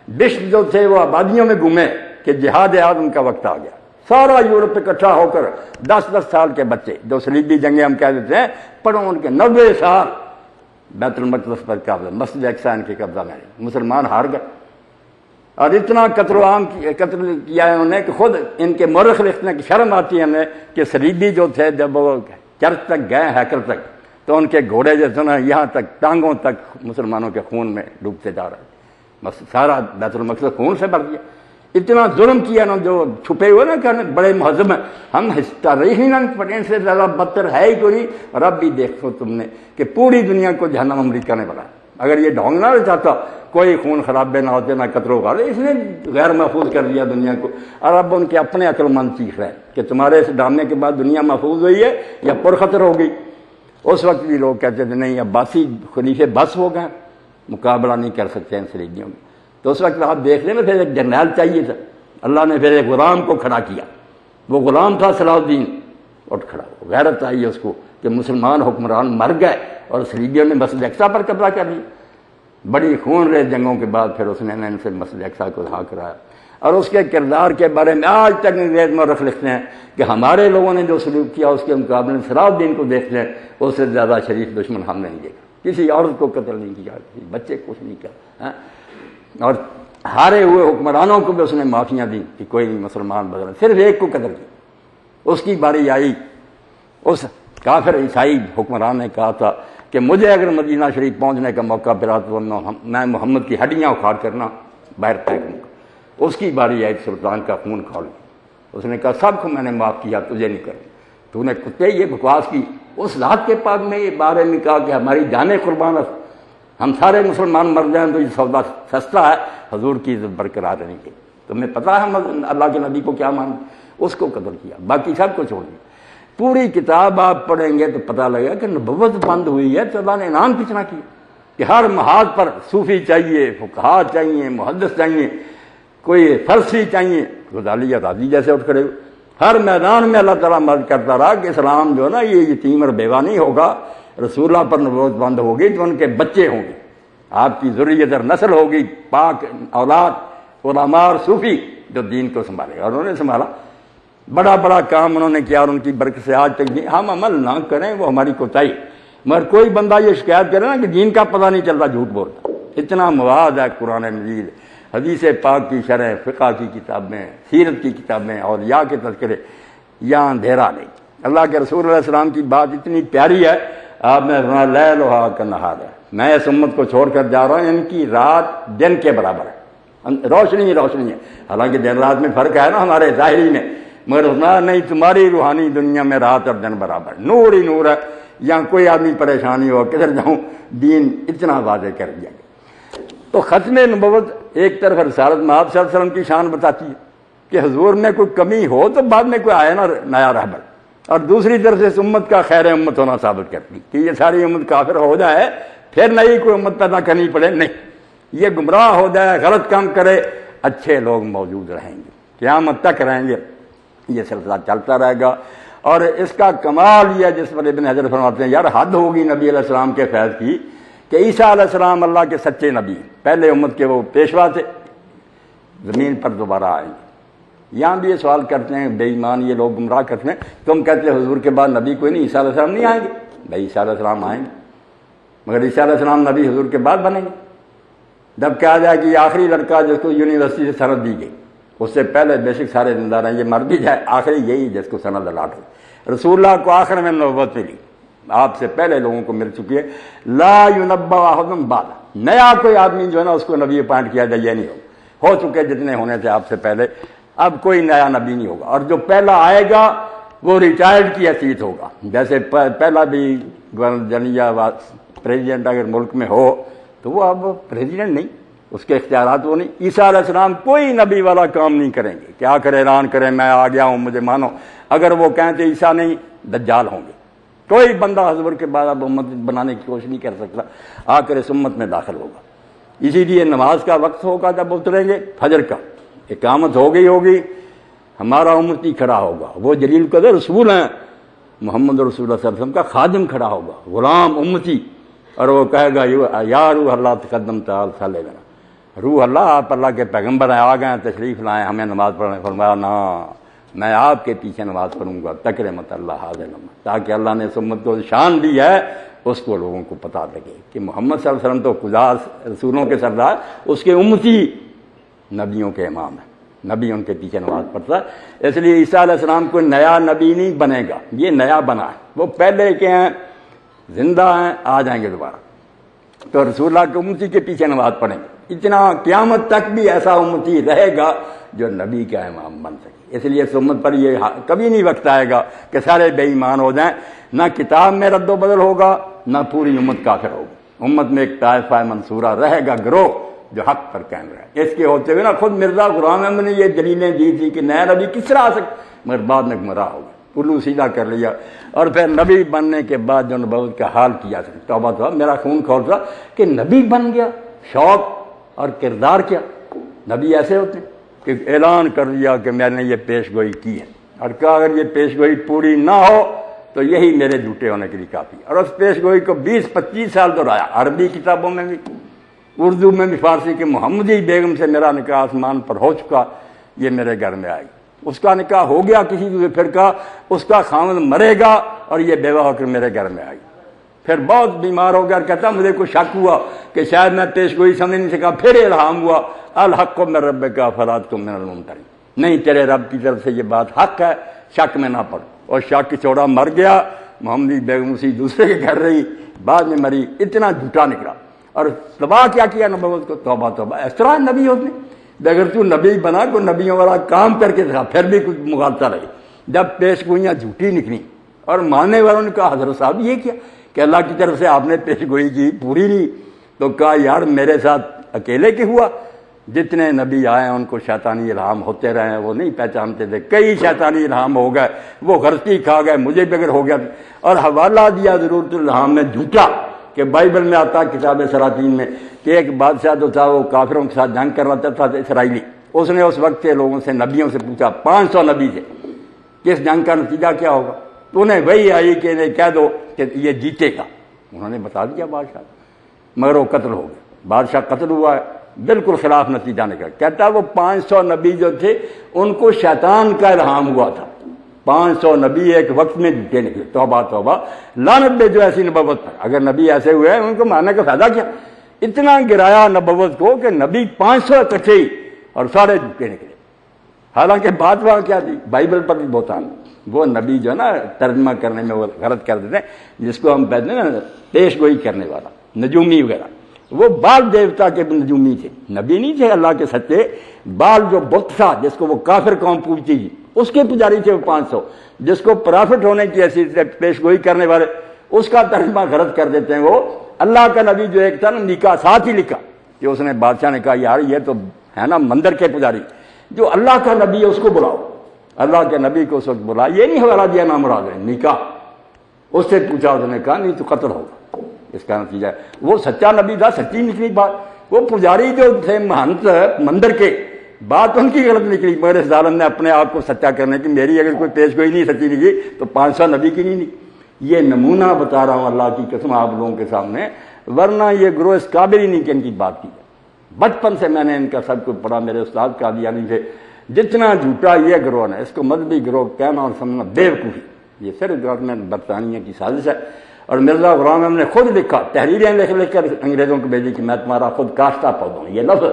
بشپ جو تھے وہ آبادیوں میں گھومے کہ جہاد اعظم کا وقت آ گیا، سارا یورپ اکٹھا ہو کر 10-10 سال کے بچے جو صلیبی جنگیں ہم کہہ دیتے ہیں پڑھو، ان کے 90 سال بیت المقدس پر قبضہ، مسجد اقصی ان کے قبضہ میں، مسلمان ہار گئے۔ اور اتنا قتل کیا ہے انہوں نے کہ خود ان کے مورخ لکھنے کی شرم آتی ہے ہمیں کہ صلیبی جو تھے جب وہ چرچ تک گئے ہیکل تک تو ان کے گھوڑے جو تھے نا یہاں تک ٹانگوں تک مسلمانوں کے خون میں ڈوبتے جا رہے، سارا بیت المقدس خون سے بھر دیا۔ اتنا ظلم کیا نا جو چھپے ہوئے نا کہ بڑے مہذب ہیں، ہم تاریخ ہی نہ پڑھیں، سے زیادہ بدتر ہے ہی کوئی نہیں۔ اور اب بھی دیکھو تم نے کہ پوری دنیا کو جہنم امریکہ نے بنایا، اگر یہ ڈھونگ نہ چاہتا کوئی خون خرابے نہ ہوتے نہ قتل و غارت، اس نے غیر محفوظ کر دیا دنیا کو۔ اور اب ان کے اپنے عقل مند چیخ رہے ہیں کہ تمہارے اس ڈرامے کے بعد دنیا محفوظ ہوئی ہے یا پرخطر ہو گئی۔ اس وقت بھی لوگ کہتے تھے نہیں عباسی خلیفے بس ہو گئے، مقابلہ نہیں کر سکتے ان صلیبیوں میں۔ تو اس وقت آپ دیکھ لیں نا پھر ایک جنرل چاہیے تھا، اللہ نے پھر ایک غلام کو کھڑا کیا، وہ غلام تھا صلاح الدین، اٹھ کھڑا ہو، غیرت آئی اس کو کہ مسلمان حکمران مر گئے اور صلیبیوں نے مسجد اقصی پر قبضہ کر لیا۔ بڑی خون ریز جنگوں کے بعد پھر اس نے ان سے مسجد اقصی کو رہا کرایا۔ اور اس کے کردار کے بارے میں آج تک انگریز مورخ لکھتے ہیں کہ ہمارے لوگوں نے جو سلوک کیا اس کے مقابلے میں صلاح الدین کو دیکھ لیں، اس سے زیادہ شریف دشمن ہم نے نہیں دیکھا، کسی عورت کو قتل نہیں کیا، کسی بچے کو کچھ نہیں کیا، اور ہارے ہوئے حکمرانوں کو بھی اس نے معافیاں دی کہ کوئی نہیں مسلمان بدلا، صرف ایک کو قتل کیا۔ اس کی باری آئی، اس کافر عیسائی حکمران نے کہا تھا کہ مجھے اگر مدینہ شریف پہنچنے کا موقع پھرا تو میں محمد کی ہڈیاں اکھاڑ کرنا باہر پھینک دوں گا۔ اس کی باری آئی سلطان کا خون کھول، اس نے کہا سب کو میں نے معاف کیا، تجھے نہیں کروں، تو نے کتے یہ بکواس کی۔ اس ذات کے پاک میں یہ بارے میں کہا کہ ہماری جانیں قربان، ہم سارے مسلمان مر جائیں تو یہ سودا سستا ہے، حضور کی عزت برقرار رہنے کی۔ تمہیں پتہ ہے ہم اللہ کے نبی کو کیا مانتے، اس کو قتل کیا، باقی سب کو چھوڑ دیا۔ پوری کتاب آپ پڑھیں گے تو پتہ لگے گا کہ نبوت بند ہوئی ہے تو اللہ نے انعام کتنا کیا کہ ہر محاذ پر صوفی چاہیے، فقہا چاہیے، محدث چاہیے، کوئی فارسی چاہیے، غزالی یا راضی جیسے اٹھ کھڑے ہوئے۔ ہر میدان میں اللہ تعالیٰ مدد کرتا رہا کہ اسلام جو ہے نا یہ یتیم اور بیوہ نہیں ہوگا، رسول اللہ پر نبوت بند ہوگی تو ان کے بچے ہوں گے، آپ کی ذریت اور نسل ہوگی، پاک اولاد علماء اور صوفی جو دین کو سنبھالے گا۔ اور انہوں نے سنبھالا، بڑا بڑا کام انہوں نے کیا اور ان کی برکت سے آج تک بھی ہم عمل نہ کریں وہ ہماری کوتاہی۔ مگر کوئی بندہ یہ شکایت کرے نا کہ دین کا پتہ نہیں چلتا، جھوٹ بولتا۔ اتنا مواد ہے قرآن مجید، حدیث پاک کی شرح، فقہ کی کتابیں، سیرت کی کتابیں، اولیاء کے تذکرے، یہاں اندھیرا نہیں۔ اللہ کے رسول علیہ السلام کی بات اتنی پیاری ہے، آپ نے فرمایا لیلھا کنہار ہے، میں اس امت کو چھوڑ کر جا رہا ہوں، ان کی رات دن کے برابر ہے، روشنی روشنی ہے۔ حالانکہ دن رات میں فرق ہے نا ہمارے ظاہری میں، مگر نہیں، تمہاری روحانی دنیا میں رات اور دن برابر، نور ہی نور ہے۔ یہاں کوئی آدمی پریشانی ہو کدھر جاؤں، دین اتنا واضح کر دیا گیا۔ تو ختم نبوت ایک طرف رسالت میں آپ صلی اللہ علیہ وسلم کی شان بتاتی ہے کہ حضور میں کوئی کمی ہو تو بعد میں کوئی آئے نا نیا رہبر، اور دوسری طرف سے اس امت کا خیر امت ہونا ثابت کرتی کہ یہ ساری امت کافر ہو جائے پھر نئی کوئی امت پیدا کرنی پڑے، نہیں، یہ گمراہ ہو جائے، غلط کام کرے، اچھے لوگ موجود رہیں گے، قیامت تک رہیں گے، یہ سلسلہ چلتا رہے گا۔ اور اس کا کمال یہ جس پر ابن حجر فرماتے ہیں یار حد ہوگی نبی علیہ السلام کے فیض کی کہ عیسیٰ علیہ السلام اللہ کے سچے نبی، پہلے امت کے وہ پیشوا تھے، زمین پر دوبارہ آئیں گے۔ یہاں بھی یہ سوال کرتے ہیں بے ایمان یہ لوگ گمراہ کرتے ہیں، تم کہتے ہیں حضور کے بعد نبی کوئی نہیں، عیسیٰ علیہ السلام نہیں آئیں گے؟ بھائی عیسیٰ علیہ السلام آئیں گے، مگر عیسیٰ علیہ السلام نبی حضور کے بعد بنیں گے، جب کہا جائے کہ یہ آخری لڑکا جس کو یونیورسٹی سے سند دی گئی، اس سے پہلے بے شک سارے زندہ رہے، یہ مر بھی جائے، آخری یہی جس کو سند الاٹ ہوئی۔ رسول اللہ کو آخر میں نبوت ملی، آپ سے پہلے لوگوں کو مل چکی ہے۔ لا ينبأ احد بعد، نیا کوئی آدمی جو ہے نا اس کو نبی اپائنٹ کیا جائے، یہ نہیں ہو چکے جتنے ہونے تھے آپ سے پہلے، اب کوئی نیا نبی نہیں ہوگا، اور جو پہلا آئے گا وہ ریٹائرڈ کی حیثیت ہوگا۔ جیسے پہلا بھی جنیا پریزیڈنٹ اگر ملک میں ہو تو وہ اب پریزیڈنٹ نہیں، اس کے اختیارات وہ نہیں۔ عیسیٰ علیہ السلام کوئی نبی والا کام نہیں کریں گے، کیا کرے اعلان کریں میں آ گیا ہوں مجھے مانو، اگر وہ کہیں تو عیسیٰ نہیں دجال ہوں گے۔ کوئی بندہ حضور کے بعد اب امت بنانے کی کوشش نہیں کر سکتا، آ کر اس امت میں داخل ہوگا۔ اسی لیے نماز کا وقت ہوگا جب اتریں گے فجر کا، اقامت ہوگی، ہمارا امتی کھڑا ہوگا، وہ جلیل قدر رسول ہیں محمد رسول اللہ صلی اللہ علیہ وسلم کا خادم کھڑا ہوگا، غلام امتی، اور وہ کہے گا یا روح اللہ تقدم تعال صلی اللہ، روح اللہ آپ اللہ کے پیغمبر ہیں، آ گئے ہیں تشریف لائیں ہمیں نماز پڑھنے، فرمایا نا میں آپ کے پیچھے نماز پڑھوں گا تکرمت اللہ حاضر، تاکہ اللہ نے اس امت کو شان دی ہے اس کو لوگوں کو پتہ لگے کہ محمد صلی اللہ علیہ وسلم تو خدا رسولوں کے سردار، اس کے امتی نبیوں کے امام ہیں، نبی ان کے پیچھے نماز پڑھتا ہے۔ اس لیے عیسیٰ علیہ السلام کوئی نیا نبی نہیں بنے گا، یہ نیا بنا ہے، وہ پہلے کے ہیں زندہ ہیں، آ جائیں گے دوبارہ، تو رسول اللہ کے امتی کے پیچھے نماز پڑھیں گے، اتنا قیامت تک بھی ایسا امتی رہے گا جو نبی کا امام بن سکے۔ اس لیے اس امت پر یہ کبھی نہیں وقت آئے گا کہ سارے بے ایمان ہو جائیں، نہ کتاب میں رد و بدل ہوگا نہ پوری امت کافر ہوگی، امت میں ایک طائفہ منصورہ رہے گا، گروہ جو حق پر قائم رہے۔ اس کے ہوتے ہوئے نا خود مرزا غلام احمد نے یہ دلیلیں دی تھی کہ نیا نبی کس طرح آ سکتا، مگر بعد میں گمراہ ہو گیا، الو سیدھا کر لیا، اور پھر نبی بننے کے بعد جو نبوت کا حال کیا، توبہ توبہ میرا خون کھولتا کہ نبی بن گیا، شوق اور کردار کیا، نبی ایسے ہوتے ہیں کہ اعلان کر دیا کہ میں نے یہ پیش گوئی کی ہے، اور کہا اگر یہ پیش گوئی پوری نہ ہو تو یہی میرے جھوٹے ہونے کے لیے کافی، اور اس پیش گوئی کو 20-25 سال دہرایا، عربی کتابوں میں بھی، اردو میں بھی، فارسی کے، محمدی بیگم سے میرا نکاح آسمان پر ہو چکا، یہ میرے گھر میں آئی، اس کا نکاح ہو گیا کسی دوسرے، پھر کہا اس کا خاوند مرے گا اور یہ بیوہ ہو کر میرے گھر میں آئی، پھر بہت بیمار ہو گیا، کہتا مجھے کوئی شک ہوا کہ شاید میں پیش گوئی سمجھ نہیں سکا، پھر الہام ہوا الحق من ربک فلا تکن من الممترین، نہیں تیرے رب کی طرف سے یہ بات حق ہے، شک میں نہ پڑ، اور شک چوڑا مر گیا، محمدی بیگم اسی دوسرے کے گھر رہی، بعد میں مری، اتنا جھوٹا نکلا، اور تباہ کیا نبوت کو، توبہ توبہ، اس طرح نبی ہوتے ہیں، اگر تو نبی بنا کو نبیوں والا کام کر کے دکھا، پھر بھی کچھ مغالطہ رہی، جب پیش گوئیاں جھوٹی نکلی اور ماننے والوں نے کہا حضرت صاحب یہ کیا کہ اللہ کی طرف سے آپ نے پیش گوئی کی پوری نہیں، تو کہا یار میرے ساتھ اکیلے کے ہوا، جتنے نبی آئے ان کو شیطانی الہام ہوتے رہے ہیں، وہ نہیں پہچانتے تھے، کئی شیطانی الہام ہو گئے، وہ غلطی کھا گئے، مجھے بھی اگر ہو گیا، اور حوالہ دیا ضرورت الہام میں جھوٹا، کہ بائبل میں آتا کتاب سلاطین میں کہ ایک بادشاہ جو تھا وہ کافروں کے ساتھ جنگ کر رہا تھا اسرائیلی، اس نے اس وقت کے لوگوں سے، نبیوں سے پوچھا، 500 نبی سے کہ اس جنگ کا نتیجہ کیا ہوگا، تو انہیں وہی آئی کہ انہیں کہہ دو کہ یہ جیتے گا، انہوں نے بتا دیا بادشاہ، مگر وہ قتل ہو گیا، بادشاہ قتل ہوا ہے، بالکل خلاف نتیجہ نکلا، کہتا وہ 500 نبی جو تھے ان کو شیطان کا الہام ہوا تھا، 500 نبی ایک وقت میں جھوٹے نکلے، توبہ توبہ، لعنت دے جو ایسی نبوت پر، اگر نبی ایسے ہوئے ہیں ان کو ماننے کا فائدہ کیا، اتنا گرایا نبوت کو کہ نبی 500 اکٹھے ہی اور سارے جھوٹے نکلے، حالانکہ بات وہاں کیا تھی، بائبل پر بھی بہتان، وہ نبی جو ہے نا ترجمہ کرنے میں وہ غلط کر دیتے ہیں، جس کو ہم کہتے ہیں نا پیش گوئی کرنے والا، نجومی وغیرہ، وہ بال دیوتا کے نجومی تھے، نبی نہیں تھے اللہ کے سچے، بال جو بت تھا جس کو وہ کافر قوم پوجتی تھی اس کے پجاری تھے وہ 500، جس کو پرافٹ ہونے کی حیثیت سے پیش گوئی کرنے والے، اس کا ترجمہ غلط کر دیتے ہیں، وہ اللہ کا نبی جو ایک تھا نا نکاح ساتھ ہی لکھا کہ اس نے بادشاہ نے کہا یار یہ تو ہے نا مندر کے پجاری، جو اللہ کا نبی ہے اس کو بلاؤ، اللہ کے نبی کو اس وقت بلا، یہ نہیں حوالہ دیا نام مراد ہے نکاح، اس سے پوچھا، اس نے کہا نہیں تو قتل ہوگا، اس کا نتیجہ وہ سچا نبی تھا، سچی نکلی بات، وہ پجاری جو تھے مہنت مندر کے، بات ان کی غلط نکلی، مگر اس ظالم نے اپنے آپ کو سچا کرنے کی، میری اگر کوئی پیش گوئی نہیں سچی نکلی تو 500 نبی کی نہیں نکلی، یہ نمونہ بتا رہا ہوں اللہ کی قسم آپ لوگوں کے سامنے، ورنہ یہ گروہ اس قابل ہی نہیں کہ ان کی بات کی جائے، بچپن سے میں نے ان کا سب کچھ پڑھا، میرے استاد قادیانی سے، جتنا جھوٹا یہ گروہ ہے، اس کو مذہبی گروہ کہنا اور سمجھنا بے وقوفی، یہ صرف گورنمنٹ برطانیہ کی سازش ہے، اور مرزا غلام احمد نے خود لکھا، تحریریں لکھ کر انگریزوں کو بھیجی کہ میں تمہارا خود کاشتہ پودا ہوں، یہ لفظ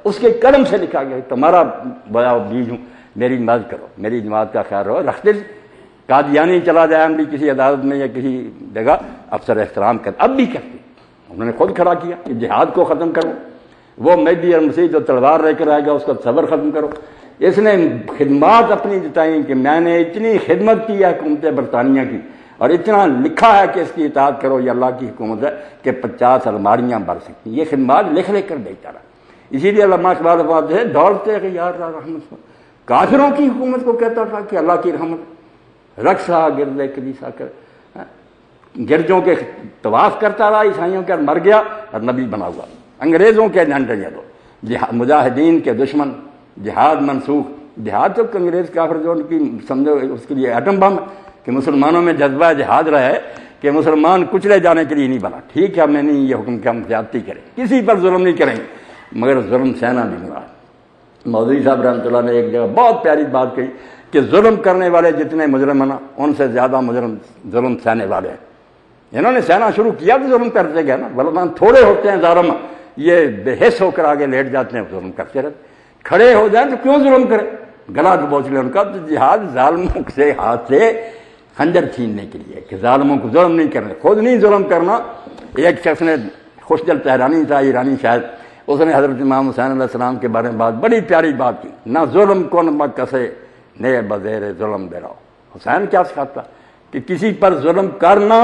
اس کے قلم سے لکھا گیا، تمہارا بیا بیج ہوں، میری مدد کرو، میری جماعت کا خیال رہو، رکھ دل قادیانی چلا جائے ہم بھی کسی عدالت میں یا کسی جگہ افسر احترام کر، اب بھی کرتے، انہوں نے خود کھڑا کیا کہ جہاد کو ختم کرو، وہ مہدی اور مسیح جو تلوار لے کر آئے گا اس کا صبر ختم کرو۔ اس نے خدمات اپنی جتائیں کہ میں نے اتنی خدمت کی ہے حکومت برطانیہ کی، اور اتنا لکھا ہے کہ اس کی اطاعت کرو، یہ اللہ کی حکومت ہے کہ 50 الماریاں بھر سکتی ہیں، یہ خدمات لکھ کر بیچا رہا۔ اسی لیے علامہ اقبال بات ہے دولتے کہ یار رحمت، کافروں کی حکومت کو کہتا تھا کہ اللہ کی رحمت، رقصہ گرد کلیسا کر، گرجوں کے طواف کرتا رہا عیسائیوں کے، مر گیا اور نبی بنا ہوا۔ انگریزوں کے ایجنٹ ہیں یہ لوگ، مجاہدین کے دشمن، جہاد منسوخ، جہاد تو انگریز کافر جو ان کی سمجھو اس کے لیے ایٹم بم کہ مسلمانوں میں جذبہ جہاد رہا ہے کہ مسلمان کچلے جانے کے لیے نہیں بنا، ٹھیک ہے ہم نے نہیں یہ حکم کہ ہم زیادتی کریں، کسی پر ظلم نہیں کریں مگر ظلم سہنا بھی مراد۔ مودودی صاحب رحمۃ اللہ نے ایک جگہ بہت پیاری بات کہی کہ ظلم کرنے والے جتنے مجرم ہیں نا ان سے زیادہ مجرم ظلم سہنے والے ہیں۔ انہوں نے سہنا شروع کیا تو ظلم کرتے گئے نا، ولدان تھوڑے ہوتے ہیں ظالم، یہ بے حس ہو کر آگے لیٹ جاتے ہیں، ظلم کرتے رہتے، کھڑے ہو جائیں تو کیوں ظلم کرے، گلا دبوچ لے ان کا۔ تو جہاد ظالموں سے ہاتھ سے خنجر چھیننے کے لیے کہ ظالموں کو ظلم نہیں کرنا، خود نہیں ظلم کرنا۔ ایک شخص نے خوشدل تہرانی تھا ایرانی شاید، اس نے حضرت امام حسین علیہ السلام کے بارے میں بڑی پیاری بات کی، نہ ظلم کن مکسے نئے بزیر ظلم بے راؤ۔ حسین کیا سکھاتا کہ کسی پر ظلم کرنا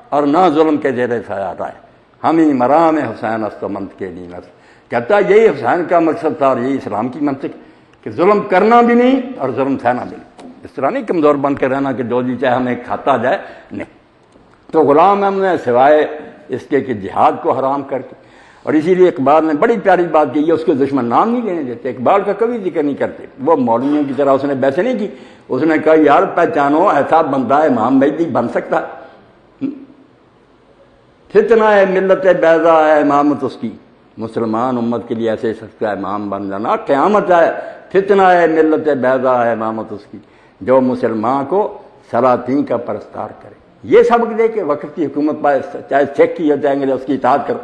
اور نہ ظلم کے زیر سایہ رائے، ہم ہی مرام حسین است و منت کے دین است، کہتا یہی حسین کا مقصد تھا اور یہی اسلام کی منطق کہ ظلم کرنا بھی نہیں اور ظلم سہنا بھی نہیں، اس طرح نہیں کمزور بن کے رہنا کہ جو جی چاہے ہمیں کھاتا جائے، نہیں۔ تو غلام احمد نے سوائے اس کے کہ جہاد کو حرام کر کے، اور اسی لیے اقبال نے بڑی پیاری بات کی، اس کے دشمن نام نہیں لینے دیتے، اقبال کا کبھی ذکر نہیں کرتے، وہ مولویوں کی طرح اس نے بحث نہیں کی، اس نے کہا یار پہچانو ایسا بندہ ہے امام مہدی بن سکتا، فتنہ ہے ملت بیضا ہے امامت اس کی، مسلمان امت کے لیے ایسے سکتا امام بن جانا قیامت ہے، فتنہ ہے ملت بیضا ہے امامت اس کی، جو مسلمان کو سلاطین کا پرستار کرے۔ یہ سبق دے کہ وقت کی حکومت پائے، چاہے سکھ کی ہو چاہے انگریز، اس کی اطاعت کرو۔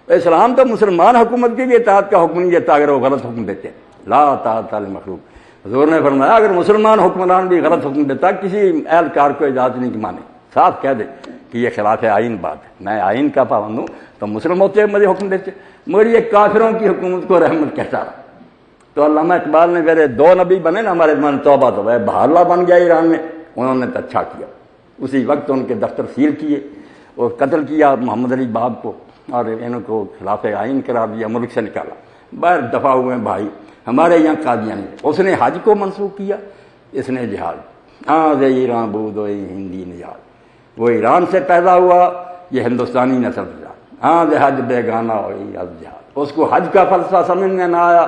اسلام تو مسلمان حکومت کی بھی اطاعت کا حکم نہیں دیتا اگر وہ غلط حکم دیتے، لا طاعت لمخلوق۔ حضور نے فرمایا اگر مسلمان حکمران بھی غلط حکم دیتا کسی اہلکار کو اجازت نہیں کہ مانے، صاف کہہ دے کہ یہ خلاف آئین بات ہے، میں آئین کا پابند ہوں تو مسلم ہوتے ہیں مجھے حکم دیتے، مگر یہ کافروں کی حکومت کو رحمت کہتا رہا۔ تو علامہ اقبال نے میرے 2 نبی بنے نا ہمارے من، توبہ تو ہے، بہرلا بن گیا ایران میں، انہوں نے تو اچھا کیا، اسی وقت ان کے دفتر سیل کیے اور قتل کیا محمد علی باب کو، اور انہوں کو خلاف آئین قرار دیا، ملک سے نکالا، باہر دفاع ہوئے بھائی۔ ہمارے یہاں قادیانی اس نے حج کو منسوخ کیا، اس نے جہاد، آج ایران بود ہوئی ہندی نژاد، وہ ایران سے پیدا ہوا، یہ ہندوستانی نسل سے، آج حج بیگانہ ہوئی از جہاد، اس کو حج کا فلسفہ سمجھ میں نہ آیا،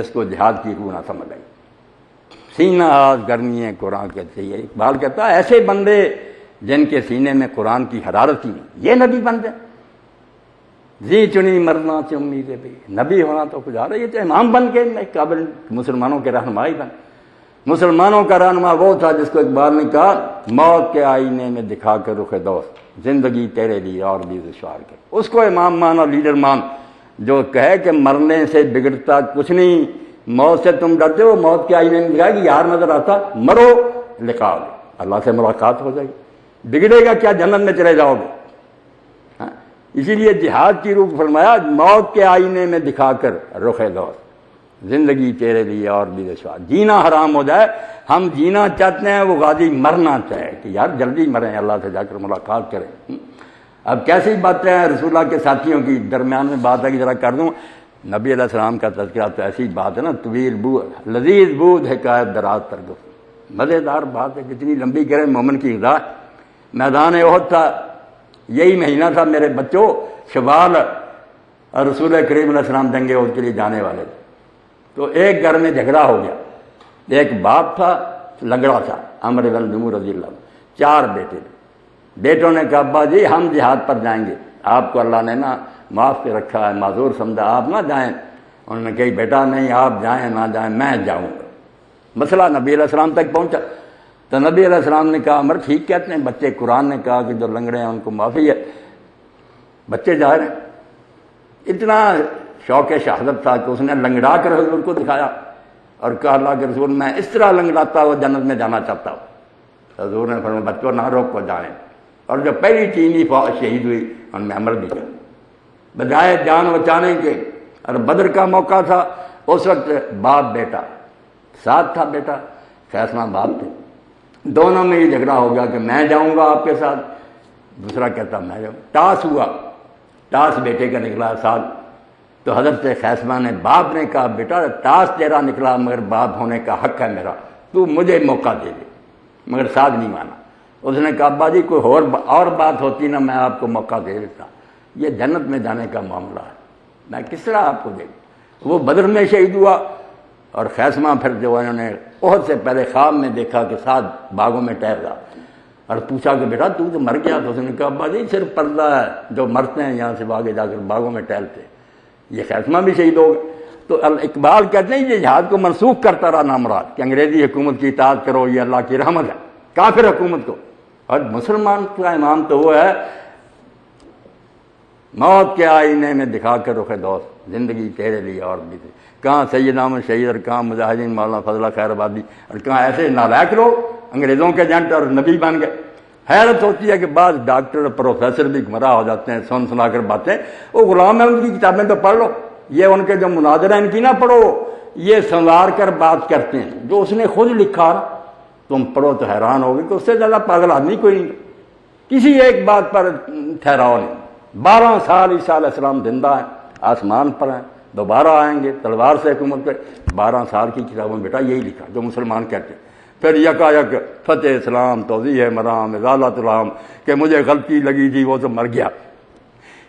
اس کو جہاد کی روح نہ سمجھ آئی، سینہ آج گرمی ہے قرآن کہتے ہیں۔ اقبال کہتا ہے ایسے بندے جن کے سینے میں قرآن کی حرارت ہی نہیں، یہ نبی بن جائے، زی چنی مرنا سے امید ہے بھائی، نبی ہونا تو کچھ آ رہا ہے، یہ تو امام بن کے قابل مسلمانوں کے رہنمائی بن۔ مسلمانوں کا رہنما وہ تھا جس کو اقبال نے کہا موت کے آئینے میں دکھا کر رخ دوست، زندگی تیرے لیے اور بھی دشوار کر، اس کو امام مان اور لیڈر مان جو کہے کہ مرنے سے بگڑتا کچھ نہیں، موت سے تم ڈرتے ہو، موت کے آئینے میں دکھائے کہ یار نظر آتا، مرو لقاء اللہ سے ملاقات ہو جائے گی، بگڑے گا کیا، جنت میں چلے جاؤ گے۔ اسی لیے جہاد کی روح فرمایا موت کے آئینے میں دکھا کر رخ دوست، زندگی تیرے لیے اور بھی دشوار، جینا حرام ہو جائے، ہم جینا چاہتے ہیں وہ غازی مرنا چاہے کہ یار جلدی مریں، اللہ سے جا کر ملاقات کریں۔ اب کیسی باتیں ہیں رسول اللہ کے ساتھیوں کی، درمیان میں بات ہے کہ ذرا کر دوں، نبی علیہ السلام کا تذکرہ تو ایسی بات ہے نا، طویل بود لذیذ بود حکایت دراز ترگف، مزیدار بات ہے، کتنی لمبی کریں مومن کی غذا۔ میدان احد تھا، یہی مہینہ تھا میرے بچوں شوال، اور رسول کریم علیہ السلام جنگ احد کے لیے جانے والے تھے، تو ایک گھر میں جھگڑا ہو گیا، ایک باپ تھا لنگڑا تھا عمرو بن جموح رضی اللہ عنہ، 4 بیٹے تھے، بیٹوں نے کہا ابا جی ہم جہاد پر جائیں گے، آپ کو اللہ نے نا معاف کے رکھا ہے، معذور سمجھا، آپ نہ جائیں۔ انہوں نے کہا بیٹا نہیں، آپ جائیں نہ جائیں میں جاؤں گا۔ مسئلہ نبی علیہ السلام تک پہنچا تو نبی علیہ السلام نے کہا عمر ٹھیک کہتے ہیں بچے، قرآن نے کہا کہ جو لنگڑے ہیں ان کو معافی ہے، بچے ظاہر ہیں۔ اتنا شوق شہادت تھا کہ اس نے لنگڑا کر حضور کو دکھایا اور کہا اللہ کے رسول میں اس طرح لنگڑاتا ہوا جنت میں جانا چاہتا ہوں۔ حضور نے فرمایا بچوں نہ روک کو جائیں، اور جو پہلی چینی فوج شہید ہوئی ان میں عمر بھی گیا، بجائے جان بچانے کے۔ اور بدر کا موقع تھا، اس وقت باپ بیٹا ساتھ تھا، بیٹا فیصلہ باپ تھے، دونوں میں یہ جھگڑا ہو گیا کہ میں جاؤں گا آپ کے ساتھ، دوسرا کہتا میں جاؤں۔ ٹاس ہوا، ٹاس بیٹے کا نکلا ساتھ، تو حضرت خیسمہ نے باپ نے کہا بیٹا ٹاس تیرا نکلا مگر باپ ہونے کا حق ہے میرا، تو مجھے موقع دے دے، مگر ساتھ نہیں مانا۔ اس نے کہا ابا جی کوئی اور بات ہوتی نا میں آپ کو موقع دے دیتا، یہ جنت میں جانے کا معاملہ ہے، میں کس طرح آپ کو دے دوں۔ وہ بدر میں شہید ہوا، اور خیسمہ پھر جو انہوں نے احد سے پہلے خواب میں دیکھا کہ ساتھ باغوں میں ٹہل رہا، اور پوچھا کہ بیٹا تو مر گیا، تو اس نے کہا ابا جی صرف پردہ ہے، جو مرتے ہیں یہاں سے آگے جا کر باغوں میں ٹہلتے، یہ خیسمہ بھی شہید ہو گئے۔ تو اقبال کہتے ہیں یہ جہاد کو منسوخ کرتا رہا نامراد کہ انگریزی حکومت کی اطاعت کرو، یہ اللہ کی رحمت ہے، کافر حکومت کو۔ اور مسلمان کا امام تو وہ ہے موت کے آئینے میں دکھا کر رخ دوست، زندگی تیرے لیے اور بھی تھی، کہاں سید احمد شہید اور کہاں مجاہدین مولانا فضلہ خیر آبادی، اور کہاں ایسے نالائق لوگ انگریزوں کے ایجنٹ اور نبی بن گئے۔ حیرت ہوتی ہے کہ بعض ڈاکٹر اور پروفیسر بھی گمراہ ہو جاتے ہیں سن سنا کر باتیں، وہ غلام ہے ان کی کتابیں تو پڑھ لو، یہ ان کے جو مناظرہ ان کی نہ پڑھو، یہ سنوار کر بات کرتے ہیں، جو اس نے خود لکھا تم پڑھو تو حیران ہوگی کہ اس سے زیادہ پاگل آدمی کوئی نہیں، کسی ایک بات پر ٹھہراؤ نہیں۔ 12 سال عیسیٰ علیہ السلام زندہ ہیں، آسمان پر ہیں، دوبارہ آئیں گے، تلوار سے حکومت کریں۔ 12 سال کی کتابوں میں بیٹا یہی لکھا جو مسلمان کہتے ہیں۔ پھر یکا یک فتح اسلام، توضیح مرام، ازالۃ الہام، کہ مجھے غلطی لگی تھی وہ تو مر گیا۔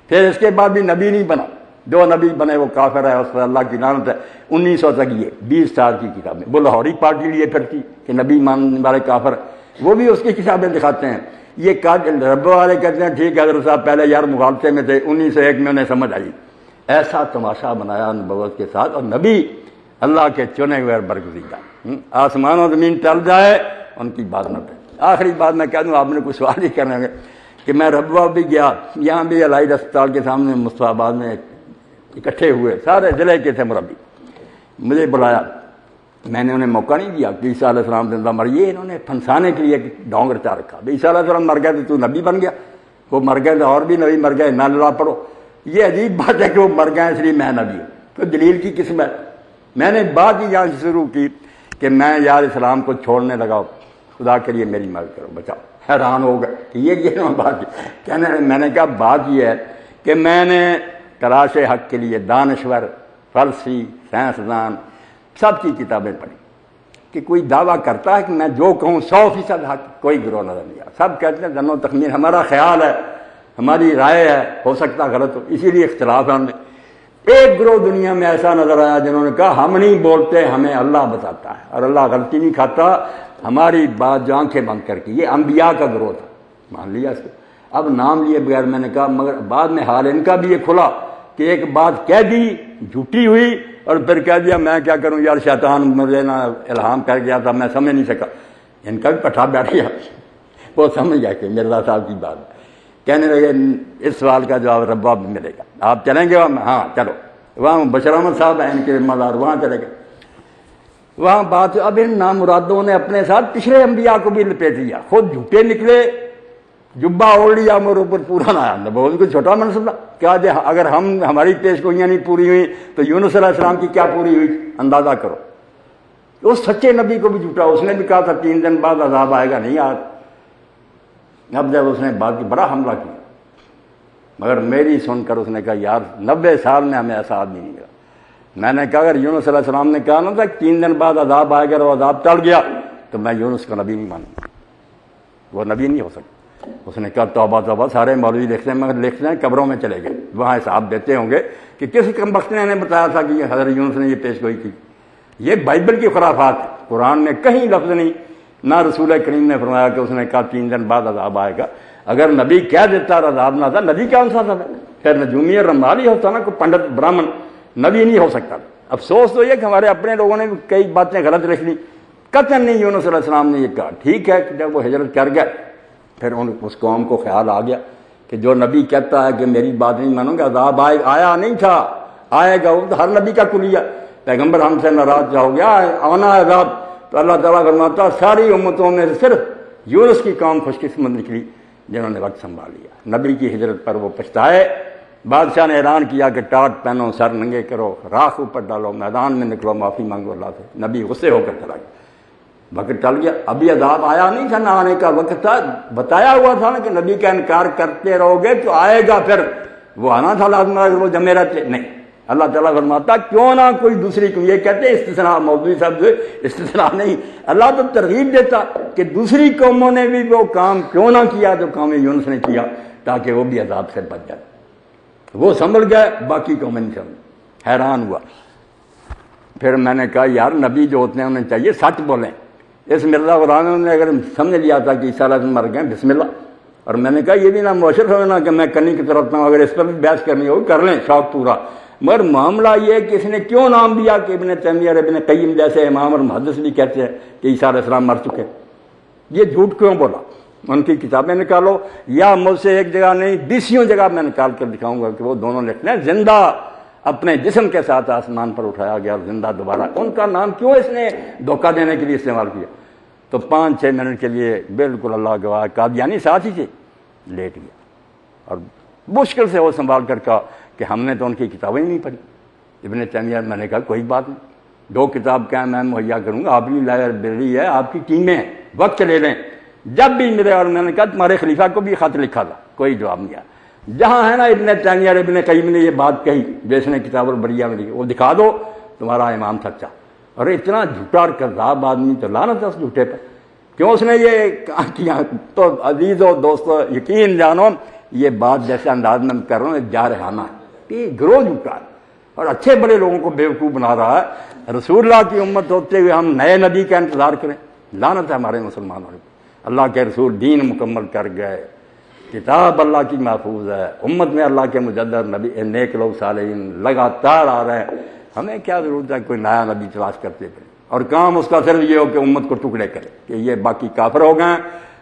پھر اس کے بعد بھی نبی نہیں بنا، جو نبی بنے وہ کافر ہے، اس پر اللہ کی لعنت ہے۔ 1900 تک یہ 20 سال کی کتابیں، وہ لاہوری پارٹی لیے پھرتی کہ نبی ماننے والے کافر، وہ بھی اس کی کتابیں دکھاتے ہیں۔ یہ رب والے کہتے ہیں ٹھیک ہے حضرت صاحب پہلے یار مغالطے میں تھے، 1901 میں انہیں سمجھ آئی۔ ایسا تماشا بنایا نبوت کے ساتھ، اور نبی اللہ کے چنے ہوئے برگزیدہ، آسمان و زمین ٹل جائے ان کی بات نہ ٹلے۔ آخری بات میں کہہ دوں، آپ نے کوئی سوال ہی کرنے گے کہ میں ربوہ بھی گیا، یہاں بھی الائد اسپتال کے سامنے مصطفیٰ آباد میں اکٹھے ہوئے، سارے ضلع کے تھے مربی، مجھے بلایا، میں نے انہیں موقع نہیں دیا کہ عیسیٰ علیہ السلام زندہ مر گئے، انہوں نے پھنسانے کے لیے ڈھونگ رچا رکھا، عیسیٰ علیہ السلام مر گئے تو نبی بن گیا، وہ مر گئے تو اور بھی نبی مر گئے، نہ لڑا پڑو۔ یہ عجیب بات ہے کہ وہ مر گئے اس لیے میں نبی ہوں، تو دلیل کی قسم ہے۔ میں نے بات ہی یہاں سے شروع کی کہ میں یار اسلام کو چھوڑنے لگا، خدا کے لیے میری مدد کرو، بچاؤ۔ حیران ہو گئے کہ یہ بات کہنے، میں نے کہا بات یہ ہے کہ میں نے تلاش حق کے لیے دانشور، فلسفی، سائنسدان سب کی کتابیں پڑھی، کہ کوئی دعویٰ کرتا ہے کہ میں جو کہوں 100% حق، کوئی گروہ نظر نہیں آیا، سب کہتے ہیں ظن و تخمین، ہمارا خیال ہے، ہماری رائے ہے، ہو سکتا غلط ہو، اسی لیے اختلاف ہے ان میں۔ ایک گروہ دنیا میں ایسا نظر آیا جنہوں نے کہا ہم نہیں بولتے، ہمیں اللہ بتاتا ہے، اور اللہ غلطی نہیں کھاتا، ہماری بات جو آنکھیں بند کر کے، یہ انبیاء کا گروہ تھا، مان لیا اس کو۔ اب نام لیے بغیر میں نے کہا، مگر بعد میں حال ان کا بھی یہ کھلا کہ ایک بات کہہ دی جھوٹی ہوئی، اور پھر کہہ دیا میں کیا کروں یار، شیطان مجھے نا الہام کر گیا تھا، میں سمجھ نہیں سکا۔ ان کا بھی پٹھا بیٹھ گیا، وہ سمجھ گیا کہ مرزا صاحب کی بات۔ کہنے لگے اس سوال کا جواب ربوہ بھی ملے گا، آپ چلیں گے وہاں؟ ہاں چلو۔ وہاں بشر احمد صاحب ہیں ان کے ذمہ دار، وہاں چلے گئے۔ وہاں بات، اب ان نامرادوں نے اپنے ساتھ پچھلے انبیاء کو بھی لپیٹ لیا، خود جھوٹے نکلے، جبہ اوڑھ لیا، میرے اوپر پورا نہ آیا، بہت کوئی چھوٹا منصب تھا کیا جی، اگر ہماری پیش گوئیاں نہیں پوری ہوئی تو یونس علیہ السلام کی کیا پوری ہوئی، اندازہ کرو۔ اس سچے نبی کو بھی جھوٹا، اس نے بھی کہا تھا 3 دن بعد عذاب آئے گا، نہیں آیا۔ اب جب اس نے بات کی بڑا حملہ کیا، مگر میری سن کر اس نے کہا یار 90 سال میں ہمیں ایسا آدمی نہیں ملا۔ میں نے کہا اگر یونس علیہ السلام نے کہا نا تھا 3 دن بعد عذاب آئے گا اور عذاب ٹل گیا، تو میں یونس کو نبی نہیں مانوں، وہ نبی نہیں ہو سکتا۔ اس نے کہا توبہ توبہ، سارے مولوی لکھتے ہیں، مگر لکھتے ہیں قبروں میں چلے گئے، وہاں حساب دیتے ہوں گے کہ کس کمبخت نے انہیں بتایا تھا کہ یہ حضرت یونس نے یہ پیش گوئی کی۔ یہ بائبل کی خرافات ہے، قرآن میں کہیں لفظ نہیں، نہ رسول کریم نے فرمایا کہ اس نے کہا 3 دن بعد عذاب آئے گا۔ اگر نبی کہہ دیتا اور عذاب نہ تھا، نبی کون سا تھا؟ پھر نجومی اور رمالی ہوتا نا، کوئی پنڈت برامن، نبی نہیں ہو سکتا۔ افسوس تو یہ کہ ہمارے اپنے لوگوں نے بھی کئی باتیں غلط لکھ لی، قطعاً نہیں یونس علیہ السلام نے یہ کہا۔ ٹھیک ہے کہ جب وہ ہجرت کر گئے پھر اس قوم کو خیال آ گیا کہ جو نبی کہتا ہے کہ میری بات نہیں مانوں گے عذاب آیا نہیں تھا، آئے گا، وہ تو ہر نبی کا کلیہ، پیغمبر ہم سے ناراض ہو گیا آنا عذاب، تو اللہ تعالیٰ فرماتا ساری امتوں میں صرف یونس کی قوم خوش قسمت نکلی جنہوں نے وقت سنبھال لیا۔ نبی کی ہجرت پر وہ پچھتائے، بادشاہ نے اعلان کیا کہ ٹاٹ پہنو، سر ننگے کرو، راکھ اوپر ڈالو، میدان میں نکلو، معافی مانگو اللہ سے۔ نبی غصے ہو کر چلا گیا، وقت ٹل گیا، ابھی عذاب آیا نہیں تھا، نہ آنے کا وقت تھا، بتایا ہوا تھا نا کہ نبی کا انکار کرتے رہو گے تو آئے گا، پھر وہ آنا تھا لازم، وہ جمے رہتے نہیں۔ اللہ تعالیٰ فرماتا کیوں نہ کوئی دوسری، یہ کہتے ہیں استثناء، مولوی صاحب جو استثناء نہیں، اللہ تو ترغیب دیتا کہ دوسری قوموں نے بھی وہ کام کیوں نہ کیا جو قوم یونس نے کیا، تاکہ وہ بھی عذاب سے بچ جائے۔ وہ سنبھل گئے، باقی قومیں نہیں سنبھل۔ حیران ہوا، پھر میں نے کہا یار نبی جو ہوتے ہیں انہیں چاہیے سچ بولیں۔ اس مرزا غلام نے اگر سمجھ لیا تھا کہ عیسیٰ علیہ السلام مر گئے، بسم اللہ۔ اور میں نے کہا یہ بھی نہ مؤثر ہونا کہ میں کنی کی طرف ہوں، اگر اس پر بھی بحث کرنی ہو کر لیں، شوق پورا۔ مگر معاملہ یہ ہے کہ اس نے کیوں نام دیا کہ ابن تیمیہ اور ابن قیم جیسے امام اور محدث بھی کہتے ہیں کہ عیسیٰ علیہ السلام مر چکے، یہ جھوٹ کیوں بولا؟ ان کی کتابیں نکالو، یا مجھ سے ایک جگہ نہیں 20 جگہ میں نکال کر دکھاؤں گا کہ وہ دونوں لکھتے ہیں زندہ اپنے جسم کے ساتھ آسمان پر اٹھایا گیا اور زندہ دوبارہ، ان کا نام کیوں اس نے دھوکہ دینے کے لیے استعمال کیا؟ تو 5-6 منٹ کے لیے بالکل اللہ گواہ قادیانی ساتھ ہی سے لیٹ گیا، اور مشکل سے وہ سنبھال کر کہا کہ ہم نے تو ان کی کتابیں ہی نہیں پڑھی۔ ابن تیمیہ، میں نے کہا کوئی بات نہیں، 2 کتاب کیا میں مہیا کروں گا، آپ کی لائبریری ہے، آپ کی ٹیمیں ہیں، وقت لے لیں، جب بھی ملے۔ اور میں نے کہا تمہارے خلیفہ کو بھی خط لکھا تھا، کوئی جواب نہیں آیا۔ جہاں ہے نا ابن تیمیہ اور ابن قیم نے یہ بات کہی جس نے کتاب البریہ میں لکھی، وہ دکھا دو تمہارا امام سچا۔ اور اتنا جھوٹا اور کذاب آدمی، تو لعنت ہے اس جھوٹے پر، کیوں اس نے یہ کیا؟ تو عزیزو دوستو یقین جانو یہ بات جیسے انداز میں کر رہا ہوں جارحانہ ہے، یہ گروہ جھوٹا ہے اور اچھے بڑے لوگوں کو بیوقوف بنا رہا ہے۔ رسول اللہ کی امت ہوتے ہوئے ہم نئے نبی کا انتظار کریں، لعنت ہے ہمارے مسلمانوں پر۔ اللہ کے رسول دین مکمل کر گئے، کتاب اللہ کی محفوظ ہے، امت میں اللہ کے مجدد نبی نیک لوگ صالحین لگاتار آ رہے ہیں، ہمیں کیا ضرورت ہے کوئی نیا نبی تلاش کرتے پھریں؟ اور کام اس کا صرف یہ ہو کہ امت کو ٹکڑے کرے کہ یہ باقی کافر ہو گئے،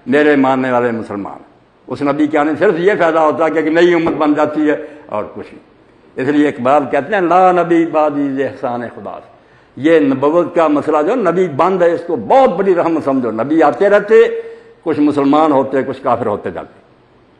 میرے ماننے والے مسلمان۔ اس نبی کے آنے صرف یہ فائدہ ہوتا ہے کہ نئی امت بن جاتی ہے اور کچھ نہیں۔ اس لیے اقبال کہتے ہیں لا نبی بعدی احسان خدا سے، یہ نبوت کا مسئلہ جو نبی بند ہے اس کو بہت بڑی رحمت سمجھو۔ نبی آتے رہتے، کچھ مسلمان ہوتے، کچھ کافر ہوتے جاتے۔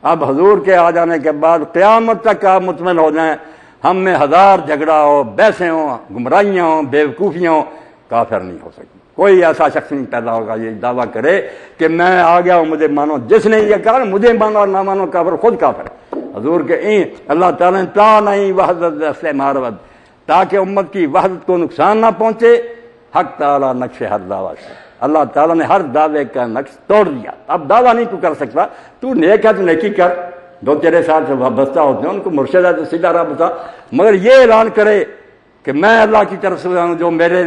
اب حضور کے آ جانے کے بعد قیامت تک آپ مطمئن ہو جائیں، ہم میں 1000 جھگڑا ہو، بحثیں ہوں، گمراہیاں ہوں، بیوقوفیاں ہوں، کافر نہیں ہو سکتی۔ کوئی ایسا شخص نہیں پیدا ہوگا یہ دعویٰ کرے کہ میں آ گیا ہوں مجھے مانو۔ جس نے یہ کہا مجھے مانو اور نہ مانو کافر، خود کافر ہے۔ حضور کے اللہ تعالیٰ نے تا نہیں وحدت سے مارود، تاکہ امت کی وحدت کو نقصان نہ پہنچے، حق تعالیٰ نقش ہر دعویٰ سے، اللہ تعالیٰ نے ہر دعوے کا نقش توڑ دیا۔ اب دعویٰ نہیں تو کر سکتا، تو نیک ہے تو نیکی کر، جو تیرے ساتھ وابستہ ہوتے ہیں ان کو مرشد ہے تو سیدھا راہ بتا، مگر یہ اعلان کرے کہ میں اللہ کی طرف سے ہوں، جو میرے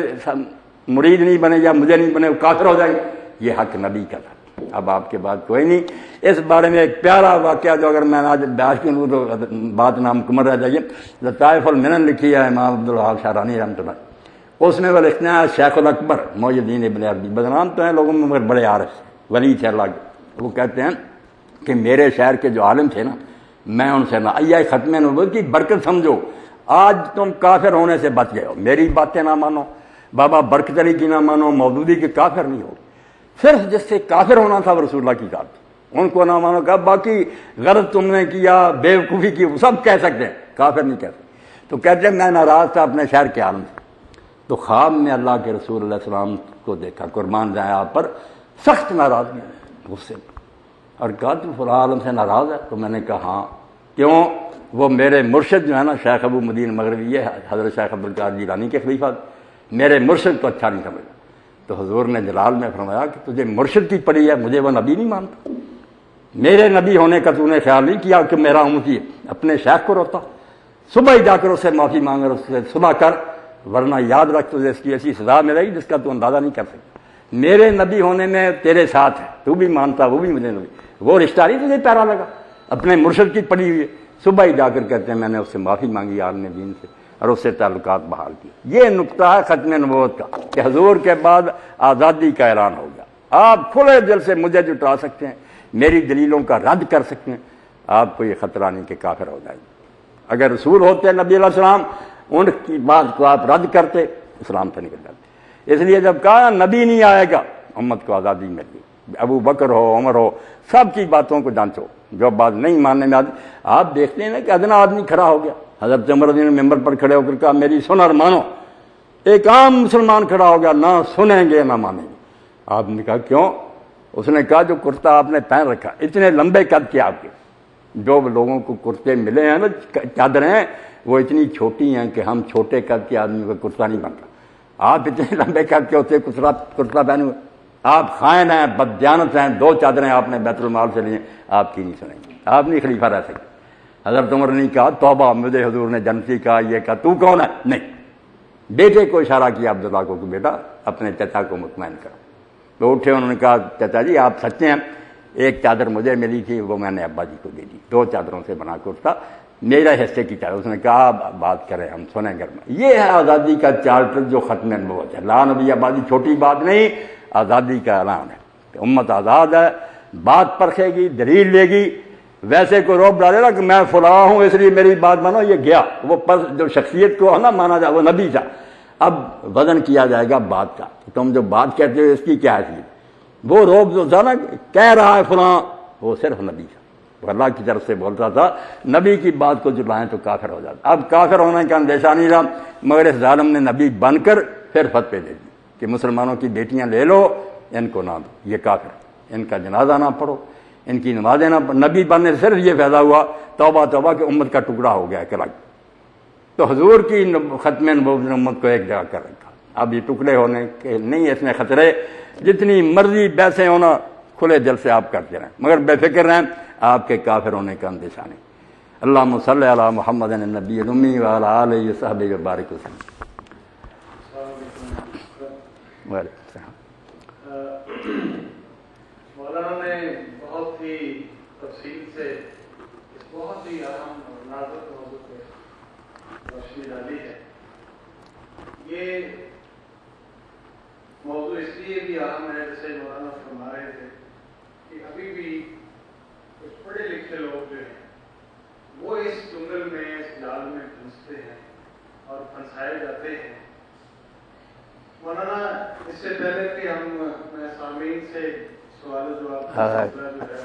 مرید نہیں بنے یا مجھے نہیں بنے وہ کافر ہو جائیں، یہ حق نبی کا تھا۔ اب آپ کے بعد کوئی نہیں۔ اس بارے میں ایک پیارا واقعہ جو اگر میں آج بیان کروں تو بات نامکمل رہ جائے، لطائف المنن لکھی ہے امام عبدالوہاب شعرانی رحمۃ اللہ، اس میں وہ لکھتے ہیں شیخ الاکبر محی الدین ابن عربی، بدنام تو ہیں لوگوں میں مگر بڑے عارف ولی تھے اللہ کے، وہ کہتے ہیں کہ میرے شہر کے جو عالم تھے نا، میں ان سے نہ ختم نبوت کی برکت سمجھو، آج تم کافر ہونے سے بچ گئے ہو، میری باتیں نہ مانو، بابا برکت علی کی نہ مانو، مودودی کے کافر نہیں ہو، صرف جس سے کافر ہونا تھا وہ رسول اللہ کی ذات، ان کو نہ مانو۔ کہا باقی غلط تم نے کیا، بیوقوفی کی، وہ سب کہہ سکتے ہیں، کافر نہیں کہتے۔ تو کہتے ہیں میں ناراض تھا اپنے شہر کے عالم سے، تو خواب میں اللہ کے رسول اللہ علیہ السلام کو دیکھا، قربان جائیں آپ پر، سخت ناراضگی، غصے میں، اور کہا تو فلاں عالم سے ناراض ہے؟ تو میں نے کہا ہاں۔ کیوں؟ وہ میرے مرشد جو ہے نا شیخ ابو مدین مغربی، یہ حضرت شیخ عبدالقادر جیلانی کے خلیفہ، میرے مرشد کو اچھا نہیں سمجھا۔ تو حضور نے جلال میں فرمایا کہ تجھے مرشد کی پڑی ہے، مجھے وہ نبی نہیں مانتا، میرے نبی ہونے کا تو نے خیال نہیں کیا کہ میرا امتی ہے، اپنے شیخ کو روتا، صبح ہی جا کر اس سے معافی مانگ اور اس سے صلح کر، ورنہ یاد رکھ تجھے اس کی ایسی سزا ملے گی جس کا تو اندازہ نہیں کر سکتا۔ میرے نبی ہونے میں تیرے ساتھ ہے، تو بھی مانتا، وہ بھی مجھے نبی، وہ رشتہ نہیں تجھے پیارا لگا، اپنے مرشد کی پڑی ہوئی ہے۔ صبح ہی جا کر کہتے ہیں میں نے اس سے معافی مانگی عالم دین سے، اور اس سے تعلقات بحال کیے. یہ نقطہ ہے ختم نبوت کا کہ حضور کے بعد آزادی کا اعلان ہو گیا. آپ کھلے دل سے مجھے جٹا سکتے ہیں, میری دلیلوں کا رد کر سکتے ہیں, آپ کو یہ خطرہ نہیں کہ کافر ہو جائے. اگر رسول ہوتے نبی علیہ السلام, ان کی بات کو آپ رد کرتے, اسلام سے نکل جاتے. اس لیے جب کہا نبی نہیں آئے گا, امت کو آزادی مل گئی. ابو بکر ہو, عمر ہو, سب کی باتوں کو جانچو. جو بات نہیں ماننے میں آپ دیکھتے ہیں نا کہ ادنا آدمی کھڑا ہو گیا. حضرت عمر نے ممبر پر کھڑے ہو کر کہا میری سن اور مانو. ایک عام مسلمان کھڑا ہو گیا, نہ سنیں گے نہ مانیں گے. آپ نے کہا کیوں؟ اس نے کہا جو کرتا آپ نے پہن رکھا, اتنے لمبے قد کے آپ کے, جو لوگوں کو کرتے ملے ہیں نا چادریں, وہ اتنی چھوٹی ہیں کہ ہم چھوٹے قد کے آدمی کو کرتا نہیں بنتا. آپ اتنے لمبے قد کے ہوتے کرتا پہنے ہوئے. آپ خائن ہیں, بددیانت ہیں. 2 چادریں آپ نے بیت المال سے لی, آپ کی نہیں سنیں گے, آپ نہیں خلیفہ رہ سکتے. حضرت عمر نے کہا توبہ, مجھے حضور نے جنتی کہا. یہ کہا تو کون ہے؟ نہیں. بیٹے کو اشارہ کیا عبداللہ کو کہ بیٹا اپنے چچا کو مطمئن کرو. تو اٹھے, انہوں نے کہا چچا جی آپ سچے ہیں, ایک چادر مجھے ملی تھی, وہ میں نے ابا جی کو دے دی. 2 چادروں سے بنا کرتا, میرا حصے کی چادر. اس نے کہا بات کریں, ہم سنیں گھر میں. یہ ہے آزادی کا چارٹر جو ختم نبوت ہے. لا نبی آبادی چھوٹی بات نہیں, آزادی کا اعلان ہے کہ امت آزاد ہے, بات پرکھے گی, دلیل لے گی. ویسے کوئی روب ڈالے گا کہ میں فلاں ہوں اس لیے میری بات مانو, یہ گیا. وہ جو شخصیت کو ہے نا مانا جائے, وہ نبی تھا. اب وزن کیا جائے گا بات کا, تم جو بات کہتے ہو اس کی کیا حیثیت. وہ روب جو تھا نا کہہ رہا ہے فلاں, وہ صرف نبی تھا, وہ اللہ کی طرف سے بولتا تھا. نبی کی بات کو جلائیں تو کافر ہو جاتا. اب کافر ہونے کا اندیشہ نہیں رہا, مگر اس ظالم نے نبی بن کر پھر فتوے دے دی کہ مسلمانوں کی بیٹیاں لے لو, ان کو نہ دو, یہ کافر, ان کا جنازہ نہ پڑھو, ان کی نمازیں نہ. نبی بننے سے صرف یہ فائدہ ہوا توبہ توبہ کہ امت کا ٹکڑا ہو گیا کہ تو حضور کی ختم نبوت نے امت کو ایک جگہ کر رکھا. اب یہ ٹکڑے ہونے کے نہیں, اس میں خطرے. جتنی مرضی بحثیں ہونا کھلے دل سے آپ کرتے رہیں, مگر بے فکر رہیں, آپ کے کافر ہونے کا اندیشہ نہیں. اللہم صلی علی محمد النبی الامی وعلی آلہ وصحبہ وبارک وسلم. مولانا نے بہت ہی تفصیل سے اس بہت ہی اہم اور نازک موضوع پہ روشنی ڈالی ہے. یہ موضوع اس لیے بھی اہم ہے, جیسے مولانا فرما رہے تھے کہ ابھی بھی کچھ پڑھے لکھے لوگ جو ہیں وہ اس جنگل میں, اس جال میں پھنستے ہیں اور پھنسائے جاتے ہیں. مولانا اس سے پہلے کہ ہم سامعین سے سوال و جواب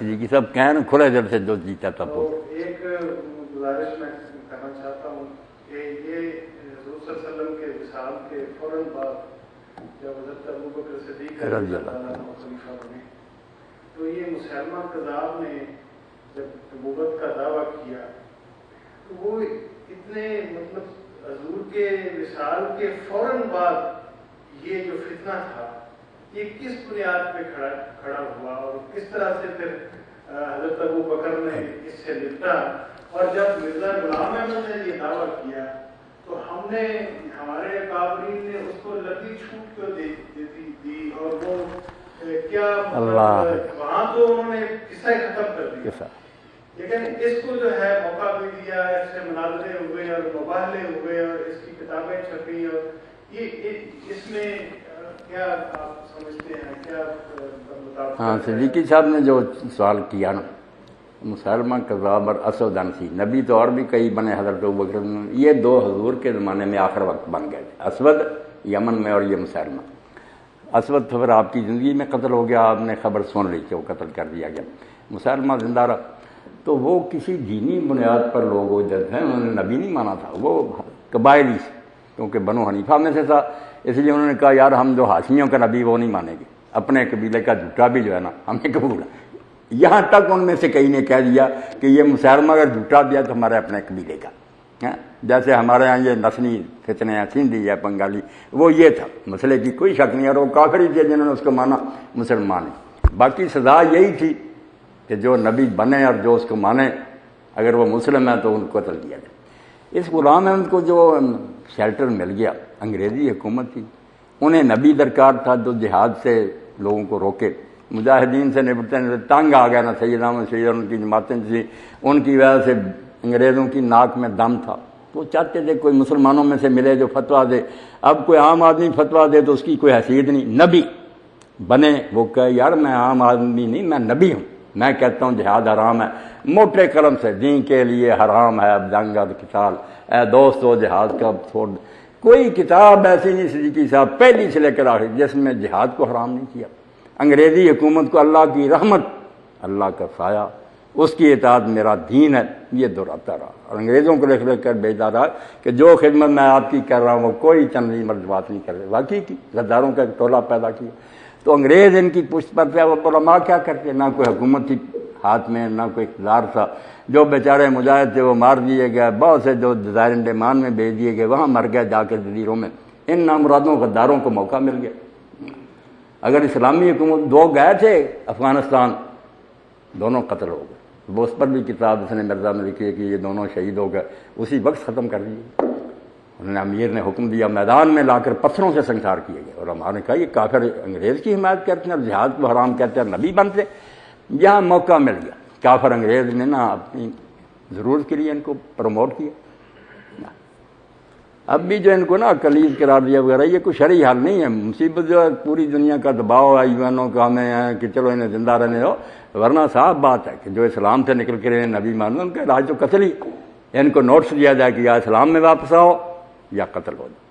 جی سب کہیں کھلے دل سے جو جیتا تھا تو ایک گزارش میں کرنا چاہتا ہوں کہ یہ حضور صلی اللہ علیہ وسلم کے وصال کے فوراً بعد جب حضرت ابوبکر صدیق رضی اللہ عنہ خلیفہ بنے تو یہ مسلمہ کذاب نے جب نبوت کا دعویٰ کیا تو وہ اتنے مطلب حضور کے وصال کے فوراً بعد یہ جو فتنہ تھا یہ کس بنیاد پہ کھڑا ہوا اور کس طرح سے پھر حضرت ابو بکر نے اس سے نپٹا. اور جب مرزا غلام احمد نے یہ دعویٰ کیا تو ہم نے, ہمارے اکابرین نے اس کو لگی چھوٹ کیوں دی اور وہ کیا وہاں تو انہوں نے قصہ ختم کر دیا, لیکن اس کو جو ہے موقع بھی دیا, اس سے مناظرے ہوئے اور مباحثے ہوئے اور اس کی کتابیں چھپی. اور یہ اس میں کیا آپ سمجھتے ہیں, کیا ہاں صدیقی صاحب نے جو سوال کیا نا, مسلمہ کذاب اور اسود انسی, نبی تو اور بھی کئی بنے حضرت ابوبکر, یہ 2 حضور کے زمانے میں آخر وقت بن گئے. اسود یمن میں اور یہ مسلمہ. اسود تو پھر آپ کی زندگی میں قتل ہو گیا, آپ نے خبر سن لی کہ وہ قتل کر دیا گیا. مسلمہ زندہ رہا. تو وہ کسی دینی بنیاد پر لوگ ہو جاتے ہیں, انہوں نے نبی نہیں مانا تھا, وہ قبائلی سے, کیونکہ بنو حنیفہ میں سے تھا, اس لیے انہوں نے کہا یار ہم جو ہاشمیوں کا نبی وہ نہیں مانیں گے, اپنے قبیلے کا جھوٹا بھی جو ہے نا ہمیں قبول ہے. یہاں تک ان میں سے کئی نے کہہ دیا کہ یہ مسلمہ اگر جھوٹا دیا تو ہمارے اپنے قبیلے کا, جیسے ہمارے ہاں یہ نسلی فتنے ہیں, سندھی یا بنگالی, وہ یہ تھا. مسئلے کی کوئی شک نہیں, اور وہ کافر ہی تھے جنہوں نے اس کو مانا, مسلمان ہے. باقی سزا یہی تھی کہ جو نبی بنے اور جو اس کو مانے, اگر وہ مسلم ہے تو ان کو قتل کیا جائے. اس غلام احمد کو جو شیلٹر مل گیا, انگریزی حکومت تھی, انہیں نبی درکار تھا جو جہاد سے لوگوں کو روکے. مجاہدین سے نپٹتے تنگ آ گیا نا, سید احمد شہید اور ان کی جماعتیں تھیں, ان کی وجہ سے انگریزوں کی ناک میں دم تھا, وہ چاہتے تھے کوئی مسلمانوں میں سے ملے جو فتویٰ دے. اب کوئی عام آدمی فتویٰ دے تو اس کی کوئی حیثیت نہیں. نبی بنے وہ کہے یار میں عام آدمی نہیں، میں نبی ہوں، میں کہتا ہوں جہاد حرام ہے موٹے قلم سے، دین کے لیے حرام ہے اب جنگ اور قتال. اے دوستو جہاد کا چھوڑ. کوئی کتاب ایسی نہیں صدیقی صاحب پہلی سے لے کر آخر جس میں جہاد کو حرام نہیں کیا. انگریزی حکومت کو اللہ کی رحمت، اللہ کا سایہ، اس کی اطاعت میرا دین ہے، یہ دہراتا رہا. اور انگریزوں کو لکھ لکھ کر بھیجتا رہا کہ جو خدمت میں آپ کی کر رہا ہوں وہ کوئی چندی مرد بات نہیں کر رہے. واقعی کی غداروں کا ایک ٹولہ پیدا کیا. تو انگریز ان کی پشت پر تھے. وہ علماء کیا کرتے، نہ کوئی حکومت تھی ہاتھ میں، نہ کوئی اقتدار تھا. جو بیچارے مجاہد تھے وہ مار دیے گئے. بہت سے جو جزائر انڈمان میں بھیج دیے گئے، وہاں مر گئے جا کے جزیروں میں. ان نامرادوں غداروں کو موقع مل گیا. اگر اسلامی حکومت دو گئے تھے افغانستان، دونوں قتل ہو گئے. وہ اس پر بھی کتاب اس نے مرزا میں لکھی ہے کہ یہ دونوں شہید ہو گئے، اسی وقت ختم کر دیے. انہوں نے امیر نے حکم دیا میدان میں لا کر پتھروں سے سنسار کیے گئے. اور ہمارے نے کہا یہ کافر انگریز کی حمایت کرتے ہیں اور جہاد کو حرام کہتے ہیں، نبی بنتے. یہاں موقع مل گیا. کافر انگریز نے نا اپنی ضرورت کے لیے ان کو پروموٹ کیا. اب بھی جو ان کو نا کلیز قرار دیا وغیرہ، یہ کوئی شرعی حل نہیں ہے. مصیبت جو ہے پوری دنیا کا دباؤ ہے، یو این او کا ہمیں ہے کہ چلو انہیں زندہ رہنے دو. ورنہ صاف بات ہے کہ جو اسلام سے نکل کے نبی مانو ان کا علاج تو قتل ہی. ان کو نوٹس دیا جائے کہ یا اسلام میں واپس آؤ یا قتل ہو جائے.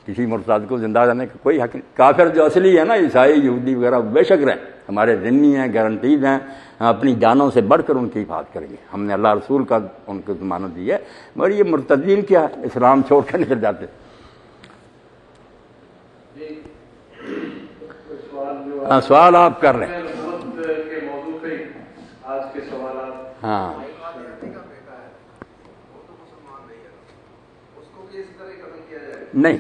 کسی مرتد کو زندہ رہنے کا کوئی حق نہیں. کافر جو اصلی ہے نا عیسائی یہودی وغیرہ بے شک رہیں، ہمارے ذمہ ہیں، گارنٹیز ہیں، اپنی جانوں سے بڑھ کر ان کی حفاظت کریں گے. ہم نے اللہ رسول کا ان کو ضمانت دی ہے. مگر یہ مرتدین کیا ہے، اسلام چھوڑ کر نکل جاتے. سوال آپ کر رہے ہیں. ہاں نہیں،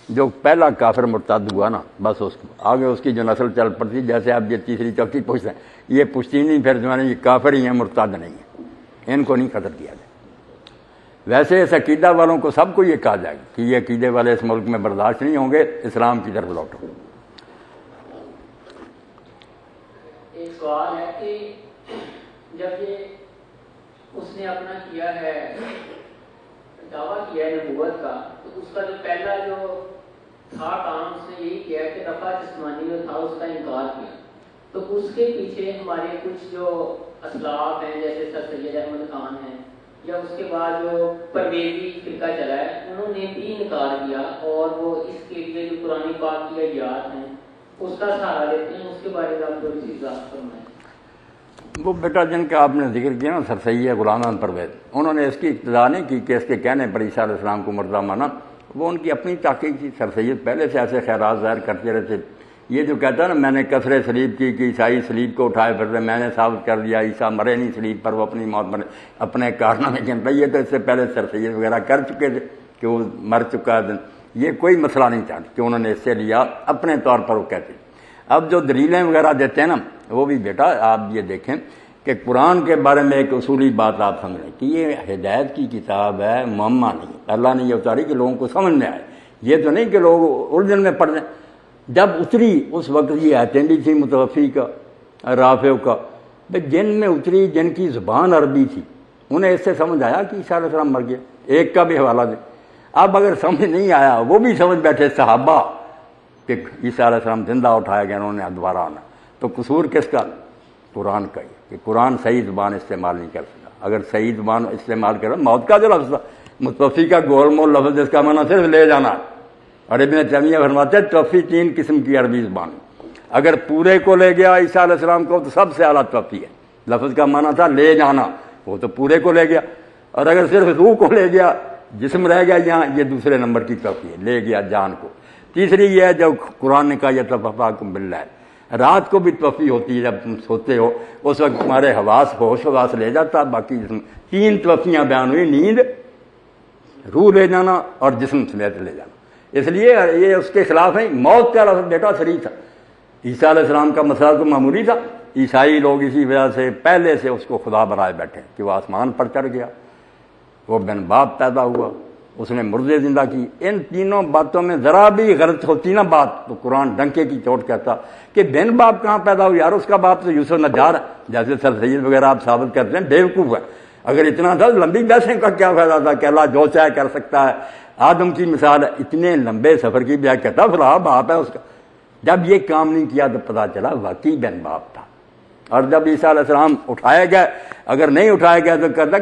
جو پہلا کافر مرتد ہوا نا بس اس کو آگے اس کی جو نسل چل پڑتی، جیسے آپ یہ تیسری چوتھی پوچھتے ہیں، یہ پوچھتی نہیں پھر جو ہے یہ کافر ہی ہیں، مرتد نہیں ہیں، ان کو نہیں قتل کیا جائے. ویسے اس عقیدہ والوں کو سب کو یہ کہا جائے گا کہ یہ عقیدے والے اس ملک میں برداشت نہیں ہوں گے، اسلام کی طرف لوٹو. ایک سوال ہے کہ جب یہ اس نے اپنا کیا ہے دعویٰ کیا ہے نبوت کا، تو اس کا جو پہلا جو تھا کام اس نے یہی کیا ہے کہ رفع جسمانی جو تھا اس کا انکار کیا. تو اس کے پیچھے ہمارے کچھ جو اسلاف ہیں جیسے سر سید احمد خان ہیں، یا اس کے بعد جو پرویزی فرقہ چلا ہے، انہوں نے بھی انکار کیا اور وہ اس کے لیے جو قرآن پاک کی آیات ہیں اس کا سہارا لیتے ہیں. اس کے بارے میں آپ تھوڑی سی اضافہ فرمائیں. وہ بیٹا جن کا آپ نے ذکر کیا نا سر سید غلام احمد پرویز، انہوں نے اس کی ابتدا نہیں کی کہ اس کے کہنے پر عیسیٰ علیہ السلام کو مردہ مانا. وہ ان کی اپنی تحقیق تھی. سر سید پہلے سے ایسے خیرات ظاہر کرتے رہتے. یہ جو کہتا ہے نا میں نے کثر سلیب کی کہ عیسائی سلیب کو اٹھائے پھر رہے، میں نے ثابت کر دیا عیسیٰ مرے نہیں سلیب پر، وہ اپنی موت مرے اپنے کارنامے کے اندر. یہ تو اس سے پہلے سر سید وغیرہ کر چکے تھے کہ وہ مر چکا ہے. یہ کوئی مسئلہ نہیں تھا کہ انہوں نے اس سے لیا، اپنے طور پر وہ کہتے. اب جو دلیلیں وغیرہ دیتے ہیں نا وہ بھی بیٹا آپ یہ دیکھیں کہ قرآن کے بارے میں ایک اصولی بات آپ سمجھیں کہ یہ ہدایت کی کتاب ہے، معمہ نہیں. اللہ نے یہ اتاری کہ لوگوں کو سمجھ میں آئے. یہ تو نہیں کہ لوگ اردن میں پڑھ لیں. جب اتری اس وقت یہ آیتیں بھی تھیں متوفی کا، رافع کا، جن میں اتری جن کی زبان عربی تھی انہیں اس سے سمجھ آیا کہ عیسیٰ علیہ السلام مر گیا. ایک کا بھی حوالہ دیں. اب اگر سمجھ نہیں آیا وہ بھی سمجھ بیٹھے صحابہ کہ عیسیٰ علیہ السلام زندہ اٹھایا گیا، انہوں نے دوبارہ آنا، تو قصور کس کا؟ قرآن کا ہی کہ قرآن صحیح زبان استعمال نہیں کر سکتا. اگر صحیح زبان استعمال کرے، موت کا جو لفظ تھا متوفی کا گول مول لفظ جس کا معنی صرف لے جانا. اور ابن تیمیہ فرماتے ہیں توفی 3 قسم کی عربی زبان. اگر پورے کو لے گیا عیسیٰ علیہ السلام کو تو سب سے اعلیٰ توفی ہے. لفظ کا معنی تھا لے جانا، وہ تو پورے کو لے گیا. اور اگر صرف روح کو لے گیا، جسم رہ گیا یہاں، یہ دوسرے نمبر کی توفی ہے، لے گیا جان کو. تیسری یہ ہے جو قرآن نے کہا یتوفاکم باللیل، رات کو بھی توفی ہوتی ہے. جب تم سوتے ہو اس وقت تمہارے حواس ہوش حواس لے جاتا، باقی جسم. 3 توفیاں بیان ہوئی، نیند، روح لے جانا اور جسم سمیت لے جانا. اس لیے یہ اس کے خلاف ہے. موت کا لفظ بیٹا صریح تھا. عیسیٰ علیہ السلام کا مسئلہ تو معمولی تھا. عیسائی لوگ اسی وجہ سے پہلے سے اس کو خدا بنائے بیٹھے کہ وہ آسمان پر چڑھ گیا، وہ بن باپ پیدا ہوا، اس نے مردے زندہ کی. ان تینوں باتوں میں ذرا بھی غلط ہوتی نا بات تو قرآن ڈنکے کی چوٹ کہتا کہ بن باپ کہاں پیدا ہوا. یار اس کا باپ تو یوسف نجار ہے، جیسے سر سید وغیرہ آپ ثابت کرتے ہیں بیوقوف ہے. اگر اتنا تھا لمبی بحثیں کا کیا فائدہ تھا کہ اللہ جو چاہے کر سکتا ہے. آدم کی مثال ہے, اتنے لمبے سفر کی بجائے کہتا فلاں باپ ہے اس کا. جب یہ کام نہیں کیا تو پتا چلا واقعی بن باپ تھا. اور جب عیسیٰ علیہ السلام اٹھائے گئے, اگر نہیں اٹھائے گئے تو کہتا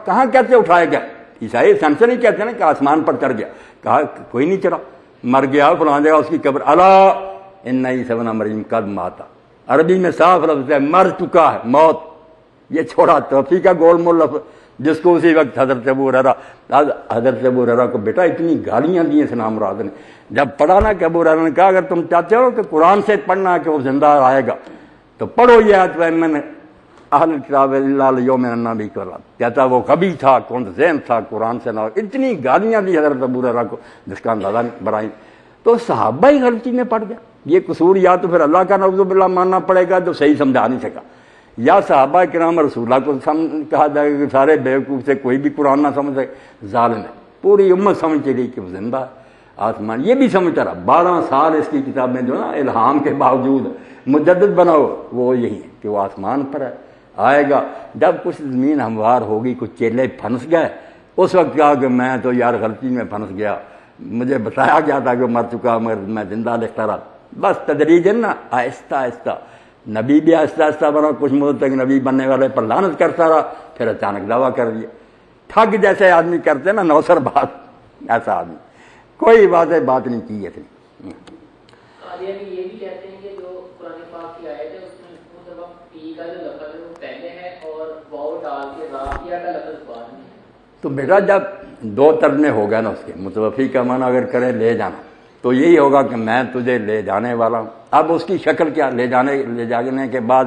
کہاں کہتے اٹھائے گئے؟ عیسائی سن سے نہیں کہتے نا کہ آسمان پر چڑھ گیا, کہا کوئی نہیں چڑھا, مر گیا فلاں جگہ اس کی قبر. اللہ ان عیسی ابن مریم قد ماتا, عربی میں صاف لفظ ہے مر چکا ہے, موت. یہ چھوڑا توفیق کا گول مول لفظ, جس کو اسی وقت حضرت ابو ہریرہ کو بیٹا اتنی گالیاں دی اسلام مراد نے. جب پڑھا نا کہ ابو ہریرہ نے کہا اگر تم چاہتے ہو کہ قرآن سے پڑھنا کہ وہ زندہ آئے گا تو پڑھو یہ آیت میں اہل کتاب الا لیوم النبی کو. کہتا وہ کبھی تھا کون ذہن تھا قرآن سے نہ. اتنی گالیاں دی حضرت ابو ہریرہ کو جس کا اندازہ نہیں برائی. تو صحابہ ہی غلطی میں پڑ گیا. یہ قصور یا تو پھر اللہ کا نعوذ باللہ ماننا پڑے گا جو صحیح سمجھا نہیں سکا, یا صحابہ کرام رسول اللہ کو کہا جائے کہ سارے بیوقوف سے کوئی بھی قرآن نہ سمجھ سکے. ظالم ہے, پوری امت سمجھ چلی کہ وہ زندہ ہے آسمان. یہ بھی سمجھتا رہا 12 سال اس کی کتاب میں جو نا الہام کے باوجود مجدد بناؤ وہ یہی ہے کہ وہ آسمان پر ہے, آئے گا. جب کچھ زمین ہموار ہوگی, کچھ چیلے پھنس گئے, اس وقت کہا کہ میں تو یار غلطی میں پھنس گیا, مجھے بتایا گیا تھا کہ مر چکا مگر میں زندہ لکھتا رہا. بس تدریجاً نا آہستہ آہستہ نبی بھی آہستہ آہستہ بنا, کچھ مدت تک نبی بننے والے پر لعنت کرتا رہا, پھر اچانک دعویٰ کر دیا. ٹھگ جیسے آدمی کرتے نا نوسر بات, ایسا آدمی کوئی بات نہیں کی ہے. یہ بھی کہتے ہیں کہ جو قرآن پاک کی آیت ہے اس میں پی کا جو لفظ ہے وہ پہلے ہے اور واو ڈال کے رافیہ کا لفظ بعد میں ہے. تو بیٹا جب 2 ترجمے ہو گئے نا اس کے, متوفی کا معنی اگر کرے لے جانا تو یہی ہوگا کہ میں تجھے لے جانے والا ہوں. اب اس کی شکل کیا, لے جانے کے بعد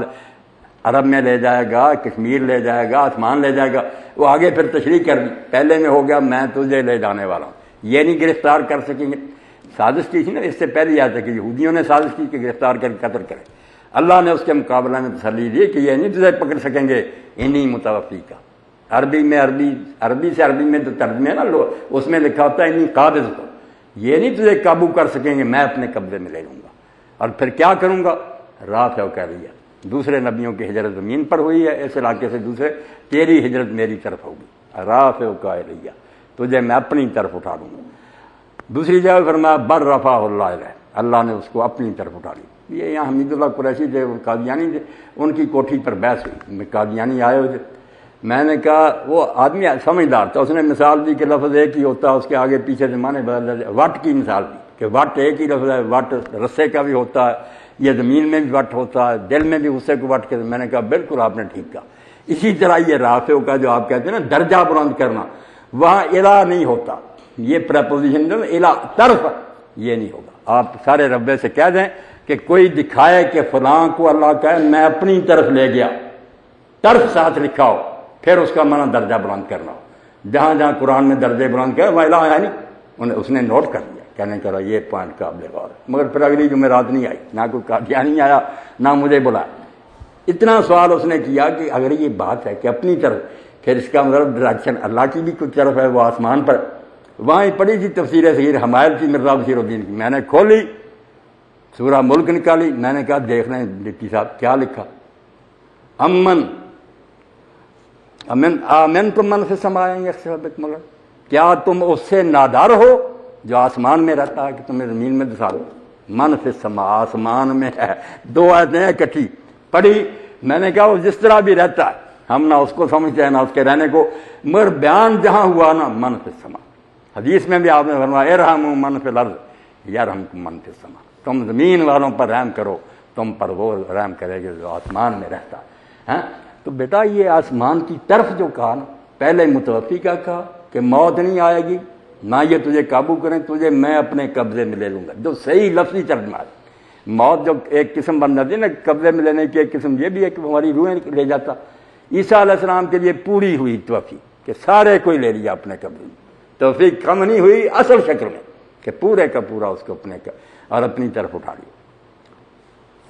عرب میں لے جائے گا, کشمیر لے جائے گا, آسمان لے جائے گا, وہ آگے پھر تشریح کر دی. پہلے میں ہو گیا میں تجھے لے جانے والا ہوں, یہ نہیں گرفتار کر سکیں گے. سازش کی تھی نا, اس سے پہلے آتا کہ یہودیوں نے سازش کی کہ گرفتار کر قتل کرے. اللہ نے اس کے مقابلہ میں تسلی دی کہ یہ نہیں تجھے پکڑ سکیں گے انہی متوفی کا. عربی سے عربی میں تو ترجمے نا اس میں لکھا ہوتا ہے انہی قابض کو, یہ نہیں تجھے قابو کر سکیں گے, میں اپنے قبضے میں لے لوں گا. اور پھر کیا کروں گا, رافع کہہ دیا. دوسرے نبیوں کی ہجرت زمین پر ہوئی ہے, اس علاقے سے دوسرے, تیری ہجرت میری طرف ہوگی. رافع کہہ دیا, تجھے میں اپنی طرف اٹھا لوں گا. دوسری جگہ فرمایا بر رفع اللہ علیہ, اللہ نے اس کو اپنی طرف اٹھا لی. یہ یہاں حمید اللہ قریشی تھے, قادیانی تھے, ان کی کوٹھی پر بحث ہوئی. قادیانی آئے ہوئے تھے, میں نے کہا وہ آدمی سمجھدار تھا, اس نے مثال دی کہ لفظ ایک ہی ہوتا ہے, اس کے آگے پیچھے سے معنی بدل جائے. وٹ کی مثال دی کہ وٹ ایک ہی لفظ ہے, وٹ رسے کا بھی ہوتا ہے, یہ زمین میں بھی وٹ ہوتا ہے, دل میں بھی غصے کو وٹ کے. میں نے کہا بالکل آپ نے ٹھیک کہا. اسی طرح یہ رافع کا جو آپ کہتے ہیں نا درجہ بلند کرنا, وہاں الہ نہیں ہوتا, یہ پریپوزیشن جو الہ طرف, یہ نہیں ہوگا. آپ سارے ربے سے کہہ دیں کہ کوئی دکھائے کہ فلاں کو اللہ کہے میں اپنی طرف لے گیا, طرف ساتھ لکھا ہو, پھر اس کا معنی درجہ بلند کرنا ہو. جہاں جہاں قرآن میں درجے بلند کیا, وہ الہ ہے نہیں, اس نے نوٹ کر دیا, کہنے کرا یہ پوائنٹ قابل غور ہے. مگر پھر اگلی جمعرات نہیں آئی, نہ کوئی قادیانی آیا نہ مجھے بلایا. اتنا سوال اس نے کیا کہ اگر یہ بات ہے کہ اپنی طرف, پھر اس کا مطلب ڈائریکشن اللہ کی بھی کچھ طرف ہے, وہ آسمان پر. وہاں ہی پڑھی تھی تفسیر صغیر حمائل کی مرزا بشیر الدین کی, میں نے کھولی سورہ ملک نکالی, میں نے کہا دیکھ لیں ڈپٹی صاحب کیا لکھا, آمن تم من سے سمائیں گے, مگر کیا تم اس سے نادار ہو جو آسمان میں رہتا ہے کہ تمہیں زمین میں دسا دو. من فی السماء, آسمان میں ہے. 2 آیتیں اکٹھی پڑھی. میں نے کہا وہ جس طرح بھی رہتا ہے, ہم نہ اس کو سمجھتے ہیں نہ اس کے رہنے کو, مگر بیان جہاں ہوا نا من فی السماء. حدیث میں بھی آپ نے فرمایا ارحموا من فی الارض یرحمکم من فی السماء, تم زمین والوں پر رحم کرو, تم پر وہ رحم کرے گا جو آسمان میں رہتا ہے. تو بیٹا یہ آسمان کی طرف جو کہا نا, پہلے متوفی کا کہا کہ موت نہیں آئے گی, نہ یہ تجھے قابو کریں, تجھے میں اپنے قبضے میں لے لوں گا, جو صحیح لفظی ترجمہ ہے. موت جو ایک قسم بن جاتی ہے نا قبضے میں لینے کی, ایک قسم یہ بھی ہے کہ ہماری روحیں لے جاتا. عیسیٰ علیہ السلام کے لیے پوری ہوئی توفیق کہ سارے کوئی لے لیا اپنے قبضے میں. توفیق کم نہیں ہوئی اصل شکل میں کہ پورے کا پورا اس کو اپنے اور اپنی طرف اٹھا لیا.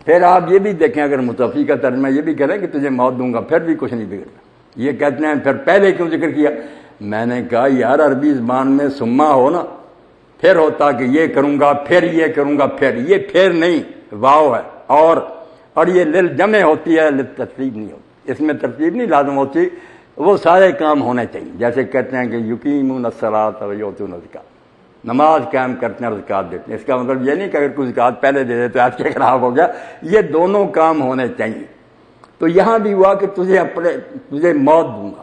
پھر آپ یہ بھی دیکھیں, اگر متوفی کا ترجمہ یہ بھی کریں کہ تجھے موت دوں گا, پھر بھی کچھ نہیں بگڑتا. یہ کہتے ہیں پھر پہلے کیوں ذکر کیا. میں نے کہا یار عربی زبان میں سما ہو نا, پھر ہوتا کہ یہ کروں گا, پھر یہ کروں گا, پھر نہیں, واو ہے. اور یہ لل جمع ہوتی ہے, لل ترتیب نہیں ہوتی. اس میں ترتیب نہیں لازم ہوتی وہ سارے کام ہونے چاہیے. جیسے کہتے ہیں کہ یقیمون الصلاۃ و یؤتون الزکاۃ، نماز قائم کرتے ہیں اور زکوٰۃ دیتے ہیں. اس کا مطلب یہ نہیں کہ اگر کوئی زکوٰۃ پہلے دے دے تو آج کے خراب ہو گیا. یہ دونوں کام ہونے چاہیے. تو یہاں بھی ہوا کہ تجھے موت دوں گا،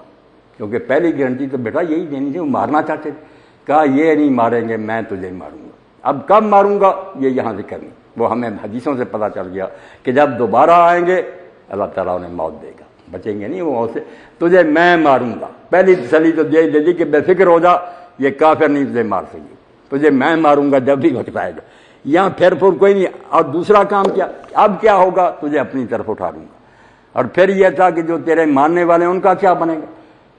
کیونکہ پہلی گارنٹی تو بیٹا یہی دینی تھی. وہ مارنا چاہتے تھے، کہا یہ نہیں ماریں گے، میں تجھے ماروں گا. اب کب ماروں گا یہ یہاں ذکر نہیں، وہ ہمیں حدیثوں سے پتہ چل گیا کہ جب دوبارہ آئیں گے اللہ تعالیٰ انہیں موت دے گا، بچیں گے نہیں وہ سے. تجھے میں ماروں گا، پہلی تسلی تو دے دی کہ بے فکر ہو جا، یہ کافر نہیں تجھے مار سکے. تجھے میں ماروں گا جب بھی وقت آئے گا. یہاں پھر کوئی نہیں. اور دوسرا کام کیا، اب کیا ہوگا، تجھے اپنی طرف اٹھا لوں گا. اور پھر یہ تھا کہ جو تیرے ماننے والے ان کا کیا بنے گا،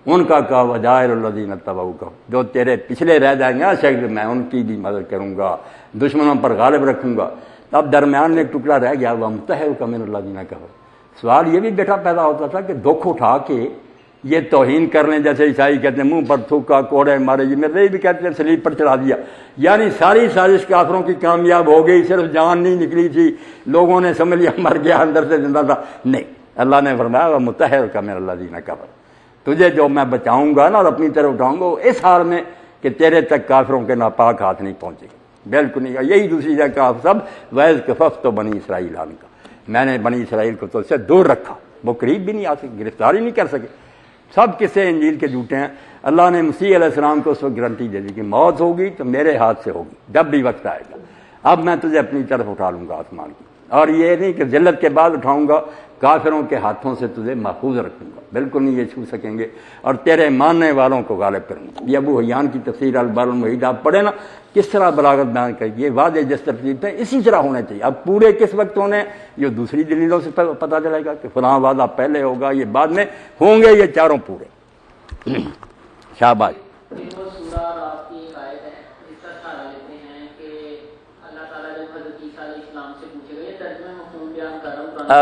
ان کا کہا وجائر الذین اتبعوک، جو تیرے پچھلے رہ جائیں گے شکل میں ان کی بھی مدد کروں گا، دشمنوں پر غالب رکھوں گا. اب درمیان میں ایک ٹکڑا رہ گیا، وہ متحرک من الذین کفروا. سوال یہ بھی بیٹا پیدا ہوتا تھا کہ دکھ اٹھا کے یہ توہین کر لیں، جیسے عیسائی کہتے ہیں منہ پر تھوکا، کوڑے مارے. یہ میرے بھی کہتے ہیں صلیب پر چڑھا دیا. یعنی ساری سازش کافروں کی کامیاب ہو گئی، صرف جان نہیں نکلی تھی، لوگوں نے سمجھ لیا مر گیا، اندر سے زندہ تھا. نہیں، اللہ نے فرمایا وہ متحرک من الذین کفروا، تجھے جو میں بچاؤں گا نا اور اپنی طرف اٹھاؤں گا اس حال میں کہ تیرے تک کافروں کے ناپاک ہاتھ نہیں پہنچے گا. بالکل نہیں. یہی دوسری جگہ کہا سب ویز کفف تو بنی اسرائیل آن کا، میں نے بنی اسرائیل کو تو اس سے دور رکھا، وہ قریب بھی نہیں آ سکے، گرفتار ہی نہیں کر سکے. سب قصے انجیل کے جھوٹے ہیں. اللہ نے مسیح علیہ السلام کو اس وقت گارنٹی دے دی کہ موت ہوگی تو میرے ہاتھ سے ہوگی جب بھی وقت آئے گا. اب میں تجھے اپنی طرف اٹھا لوں گا آسمان کی. اور یہ نہیں کہ ذلت کے بعد اٹھاؤں گا، کافروں کے ہاتھوں سے تجھے محفوظ رکھوں گا، بالکل نہیں یہ چھو سکیں گے، اور تیرے ماننے والوں کو غالب کروں گا. یہ ابو حیان کی تفسیر البار المحید آپ پڑھے نا، کس طرح بلاغت بیان کر. یہ وعدے جس ترتیب تھے اسی طرح ہونے چاہیے. اب پورے کس وقت ہونے یہ دوسری دلیلوں سے پتہ چلے گا کہ فلاں وعدہ پہلے ہوگا، یہ بعد میں ہوں گے، یہ چاروں پورے. شاباش.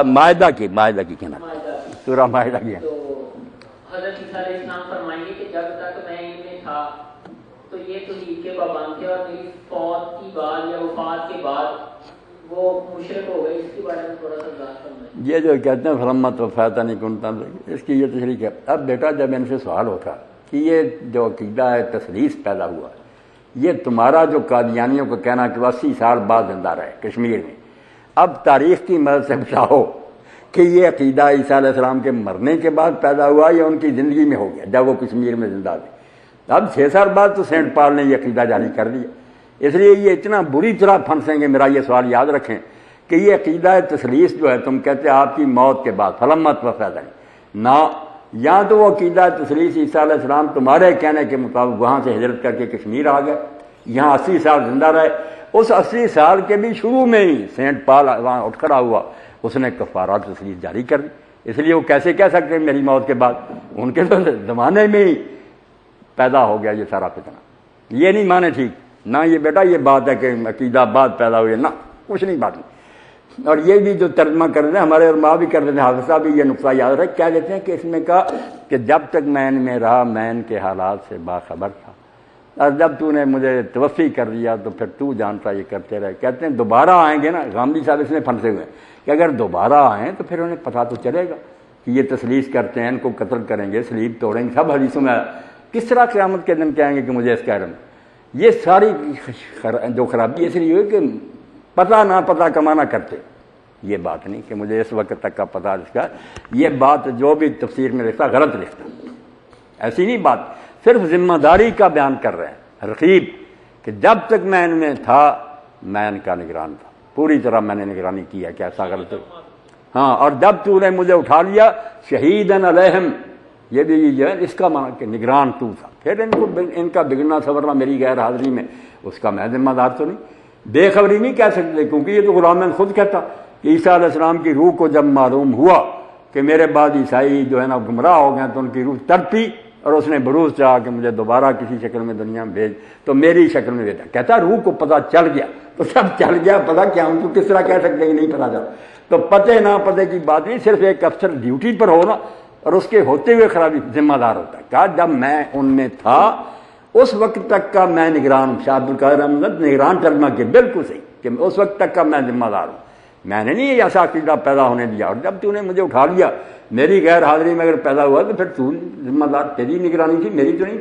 مائدہ کی کہنا، سورہ مائدہ کی. حضرت عیسیٰ علیہ السلام فرمائیں گے کہ جب تک میں ان میں تھا تو یہ توحید کے پابند تھے، اور میری فوت کی بعد یا وفات کے بعد وہ مشرک ہو گئے. اس کے بارے میں تھوڑا سا وضاحت فرمائیں. یہ جو کہتے ہیں فلمت وفاتہ نہیں کنتا، اس کی یہ تشریح ہے. اب بیٹا جب ان سے سوال ہوتا کہ یہ جو عقیدہ ہے تثلیث پیدا ہوا، یہ تمہارا جو قادیانیوں کو کہنا کہ 80 سال بعد زندہ رہے کشمیر میں، اب تاریخ کی مدد سے بتاؤ کہ یہ عقیدہ عیسیٰ علیہ السلام کے مرنے کے بعد پیدا ہوا یا ان کی زندگی میں ہو گیا جب وہ کشمیر میں زندہ تھے. اب 6 سال بعد تو سینٹ پال نے یہ عقیدہ جاری کر دیا. اس لیے یہ اتنا بری طرح پھنسیں گے. میرا یہ سوال یاد رکھیں کہ یہ عقیدہ تثلیث جو ہے تم کہتے آپ کی موت کے بعد فلمت وفاتہ نہ، یا تو وہ عقیدہ تثلیث عیسیٰ علیہ السلام تمہارے کہنے کے مطابق وہاں سے ہجرت کر کے کشمیر آ گئے، یہاں 80 سال زندہ رہے. اس 80 سال کے بھی شروع میں ہی سینٹ پال وہاں اٹھ کھڑا ہوا، اس نے کفارات تثلیث جاری کر دی. اس لیے وہ کیسے کہہ سکتے ہیں میری موت کے بعد، ان کے تو زمانے میں ہی پیدا ہو گیا یہ سارا فتنہ. یہ نہیں مانے ٹھیک نہ. یہ بیٹا یہ بات ہے کہ عقیدہ بعد پیدا ہوئے، نہ کچھ نہیں بات نہیں. اور یہ بھی جو ترجمہ کر رہے ہیں ہمارے علماء بھی کر رہے ہیں، حافظ صاحب بھی یہ نقطہ یاد رکھ کیا کہتے ہیں کہ اس میں کہا کہ جب تک میں ان میں رہا میں ان کے حالات سے باخبر تھا، اور جب تو نے مجھے توفی کر دیا تو پھر تو جانتا یہ کرتے رہے. کہتے ہیں دوبارہ آئیں گے نا، غامدی صاحب اس میں پھنسے ہوئے کہ اگر دوبارہ آئیں تو پھر انہیں پتہ تو چلے گا کہ یہ تثلیث کرتے ہیں، ان کو قتل کریں گے، سلیب توڑیں گے. سب حدیثوں میں کس طرح قیامت کے دن کہیں گے کہ مجھے اس کا علم. یہ ساری جو خرابی اس لیے ہوئی کہ پتہ نہ پتہ کمانا کرتے. یہ بات نہیں کہ مجھے اس وقت تک کا پتہ اس کا، یہ بات جو بھی تفسیر میں لکھتا غلط لکھتا. ایسی نہیں بات، صرف ذمہ داری کا بیان کر رہے ہیں رقیب کہ جب تک میں ان میں تھا میں ان کا نگران تھا، پوری طرح میں نے نگرانی کی ہے کہ ایسا غلط. ہاں، اور جب تو نے مجھے اٹھا لیا شہیدن علیہم، یہ بھی جو ہے اس کا معنی کہ نگران تو تھا. پھر ان کا بگڑنا سورنا میری غیر حاضری میں اس کا میں ذمہ دار تو نہیں. بے خبری نہیں کہہ سکتے، کیونکہ یہ تو غلام خود کہتا کہ عیسیٰ علیہ السلام کی روح کو جب معلوم ہوا کہ میرے بعد عیسائی جو ہے نا گمراہ ہو گئے تو ان کی روح تڑپی اور اس نے بروز چاہا کہ مجھے دوبارہ کسی شکل میں دنیا میں بھیج، تو میری شکل میں بھیجا. کہتا روح کو پتہ چل گیا تو سب چل گیا. پتہ کیا ہم کو کس طرح کہہ سکتے ہیں کہ نہیں پتہ چلا. تو پتے نہ پتے کی بات نہیں، صرف ایک افسر ڈیوٹی پر ہو نا اور اس کے ہوتے ہوئے خرابی ذمہ دار ہوتا ہے. کہا جب میں ان میں تھا اس وقت تک کا میں نگران. شاہ عبد القادر احمد نگران ترجمہ کے بالکل صحیح کہ اس وقت تک کا میں ذمہ دار ہوں. میں نے نہیں ایسا عقیدہ پیدا ہونے دیا، اور جب تو نے مجھے اٹھا لیا میری غیر حاضری میں اگر پیدا ہوا تو پھر تو ذمہ دار، تیری نگرانی تھی، میری تو نہیں،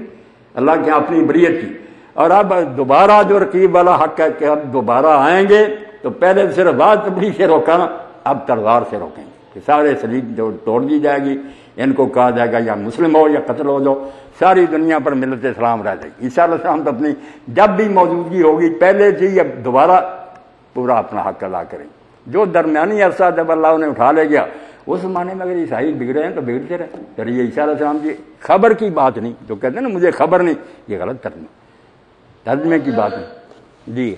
اللہ کے اپنی بریت کی۔ اور اب دوبارہ جو رقیب والا حق ہے کہ اب دوبارہ آئیں گے تو پہلے صرف بات تبلیغ سے روکا نا، اب تلوار سے روکیں گے کہ سارے سلیب جو توڑ دی جائے گی، ان کو کہا جائے گا یا مسلم ہو یا قتل ہو جاؤ، ساری دنیا پر ملت اسلام رہ جائے گی۔ عیسیٰ علیہ السلام تو اپنی جب بھی موجودگی ہوگی پہلے سے ہی اب دوبارہ پورا اپنا حق ادا کریں۔ جو درمیانی عرصہ جب اللہ انہیں اٹھا لے گیا اس زمانے میں اگر عیسائی بگڑے ہیں تو بگڑتے رہے، پھر یہ عیسیٰ علیہ السلام کی خبر کی بات نہیں، جو کہتے ہیں نا مجھے خبر نہیں، یہ غلط ترجمے کی بات ہے جی۔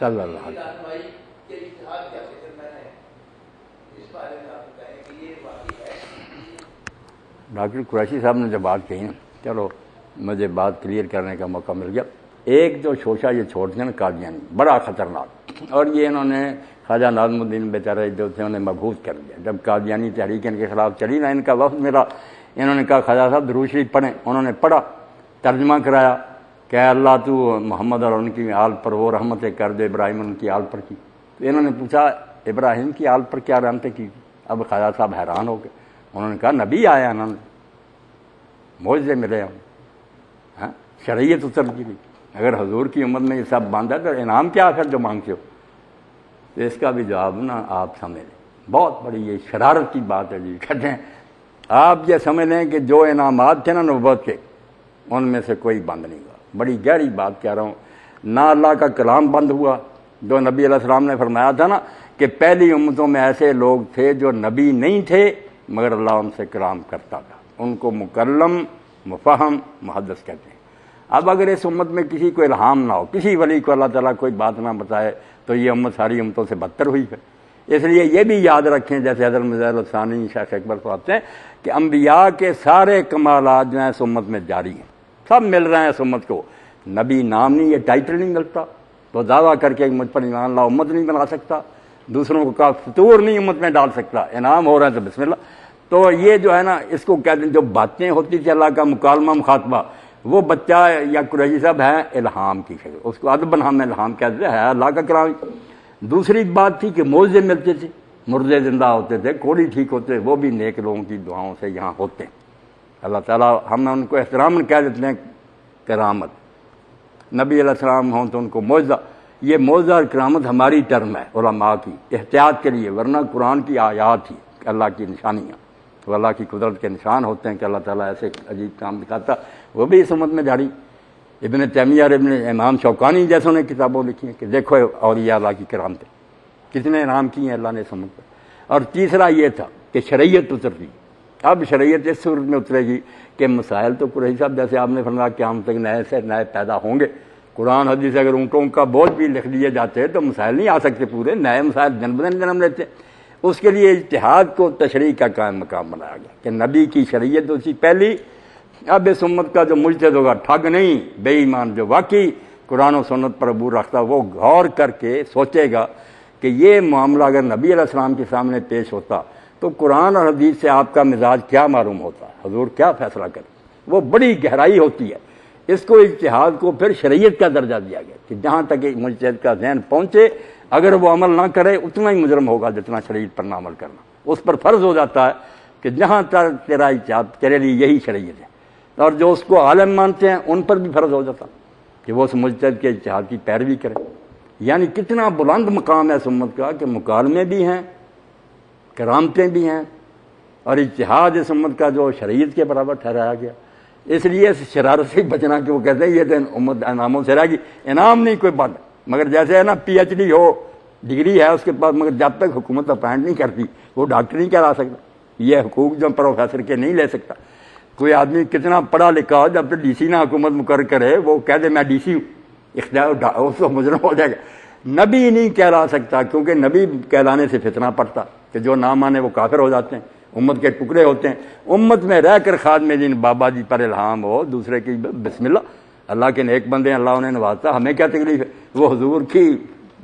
صلی اللہ علیہ وسلم ڈاکٹر قریشی صاحب نے جو بات کہی نا، چلو مجھے بات کلیئر کرنے کا موقع مل گیا۔ ایک جو شوشہ یہ چھوڑتے ہیں نا قادیانی، بڑا خطرناک، اور یہ انہوں نے خواجہ ناظم الدین بیچارے جو تھے انہیں مبہوت کر دیا۔ جب قادیانی تحریک ان کے خلاف چلی نا، ان کا وفد ملا، انہوں نے کہا خواجہ صاحب درود شریف پڑھیں، انہوں نے پڑھا، ترجمہ کرایا کہ اللہ تو محمد اور ان کی آل پر وہ رحمتیں کر دے، ابراہیم ان کی آل پر کی۔ تو انہوں نے پوچھا ابراہیم کی آل پر کیا رحمتیں کی؟ اب خواجہ صاحب حیران ہو گئے، انہوں نے کہا نبی آیا، انہوں نے معجزے ملے ہم، شریعت اتر کی بھی، اگر حضور کی امت میں یہ سب باندھا تو انعام کیا آخر جو مانگتے ہو؟ تو اس کا بھی جواب نا آپ سمجھ لیں، بہت بڑی یہ شرارت کی بات ہے جی۔ کہتے ہیں آپ یہ سمجھ لیں کہ جو انعامات تھے نا نبوت کے، ان میں سے کوئی بند نہیں ہوا۔ بڑی گہری بات کہہ رہا ہوں، نہ اللہ کا کلام بند ہوا، جو نبی علیہ السلام نے فرمایا تھا نا کہ پہلی امتوں میں ایسے لوگ تھے جو نبی نہیں تھے مگر اللہ ان سے کلام کرتا تھا، ان کو مکلم، مفہم، محدث کہتے ہیں۔ اب اگر اس امت میں کسی کو الہام نہ ہو، کسی ولی کو اللہ تعالیٰ کوئی بات نہ بتائے تو یہ امت ساری امتوں سے بدتر ہوئی ہے۔ اس لیے یہ بھی یاد رکھیں، جیسے حضرت مظہر الثانی شیخ اکبر فرماتے ہیں کہ انبیاء کے سارے کمالات جو ہیں اس امت میں جاری ہیں، سب مل رہے ہیں اس امت کو۔ نبی نام نہیں، یہ ٹائٹل نہیں ملتا تو دعویٰ کر کے مجھ پر ایمان لا امت نہیں بنا سکتا، دوسروں کو کا فطور نہیں امت میں ڈال سکتا، انعام ہو رہا ہے تو بسم اللہ۔ تو یہ جو ہے نا اس کو کہتے ہیں جو باتیں ہوتی تھی اللہ کا مکالمہ مخاطبہ، وہ بچہ یا قریشی صاحب ہے الہام کی شکل، اس کو ادباً ہم الہام کہتے ہیں، اللہ کا کلام۔ دوسری بات تھی کہ معجزے ملتے تھے، مردے زندہ ہوتے تھے، کوڑی ٹھیک ہوتے، وہ بھی نیک لوگوں کی دعاؤں سے یہاں ہوتے ہیں۔ اللہ تعالیٰ ہم ان کو احترام کہہ دیتے ہیں کرامت، نبی علیہ السلام ہوں تو ان کو معجزہ۔ یہ معجزہ اور کرامت ہماری ٹرم ہے علماء کی احتیاط کے لیے، ورنہ قرآن کی آیات ہی اللہ کی نشانیاں، وہ اللہ کی قدرت کے نشان ہوتے ہیں کہ اللہ تعالیٰ ایسے عجیب کام دکھاتا، وہ بھی اس امت میں جاری۔ ابن تیمیہ اور ابن امام شوکانی جیسوں نے کتابوں لکھی ہیں کہ دیکھو اولیاء اللہ کی کرامتیں کتنے انعام کی ہیں اللہ نے اس امت پر۔ اور تیسرا یہ تھا کہ شریعت اترتی، اب شریعت اس صورت میں اترے گی کہ مسائل تو قریشی صاحب جیسے آپ نے فرمایا کہ ہم تک نئے سے نئے پیدا ہوں گے، قرآن حدیث اگر اونٹوں کا بوجھ بھی لکھ دیے جاتے تو مسائل نہیں آ سکتے، پورے نئے مسائل دن بدن جنم لیتے۔ اس کے لیے اجتہاد کو تشریح کا قائم مقام بنایا گیا کہ نبی کی شریعت اسی پہلی۔ اب اس امت کا جو مجتہد ہوگا، ٹھگ نہیں، بے ایمان، جو واقعی قرآن و سنت پر عبور رکھتا، وہ غور کر کے سوچے گا کہ یہ معاملہ اگر نبی علیہ السلام کے سامنے پیش ہوتا تو قرآن اور حدیث سے آپ کا مزاج کیا معلوم ہوتا ہے، حضور کیا فیصلہ کرے، وہ بڑی گہرائی ہوتی ہے۔ اس کو اجتہاد کو پھر شریعت کا درجہ دیا گیا کہ جہاں تک ایک مجتہد کا ذہن پہنچے، اگر وہ عمل نہ کرے اتنا ہی مجرم ہوگا جتنا شریعت پر نہ عمل کرنا۔ اس پر فرض ہو جاتا ہے کہ جہاں تک تیرا اجتہاد، تیرے لیے یہی شریعت ہے، اور جو اس کو عالم مانتے ہیں ان پر بھی فرض ہو جاتا کہ وہ اس مجتہد کے اجتہاد کی پیروی کریں۔ یعنی کتنا بلند مقام ہے اس امت کا کہ مکالمے بھی ہیں، کرامتیں بھی ہیں، اور اجتہاد اس امت کا جو شریعت کے برابر ٹھہرایا گیا۔ اس لیے اس شرارت سے بچنا کہ وہ کہتے ہیں یہ تو امت انعاموں سے رہ گی، انعام نہیں کوئی بند، مگر جیسے ہے نا پی ایچ ڈی ہو، ڈگری ہے اس کے پاس، مگر جب تک حکومت اپائنٹ نہیں کرتی وہ ڈاکٹر نہیں کہلا سکتا۔ یہ حقوق جو پروفیسر کے نہیں لے سکتا۔ کوئی آدمی کتنا پڑھا لکھا ہو، جب تک ڈی سی نہ حکومت مقرر کرے وہ کہہ دے میں ڈی سی ہوں، اختیار اس کو مجرم ہو جائے گا۔ نبی نہیں کہلا سکتا، کیونکہ نبی کہلانے سے فتنہ پڑتا کہ جو نہ مانے وہ کافر ہو جاتے ہیں، امت کے ٹکڑے ہوتے ہیں۔ امت میں رہ کر خادم دین بابا جی پر الہام ہو، دوسرے کی بسم اللہ، اللہ کے نیک بندے ہیں، اللہ انہیں نوازتا، ہمیں کیا تکلیف ہے؟ وہ حضور کی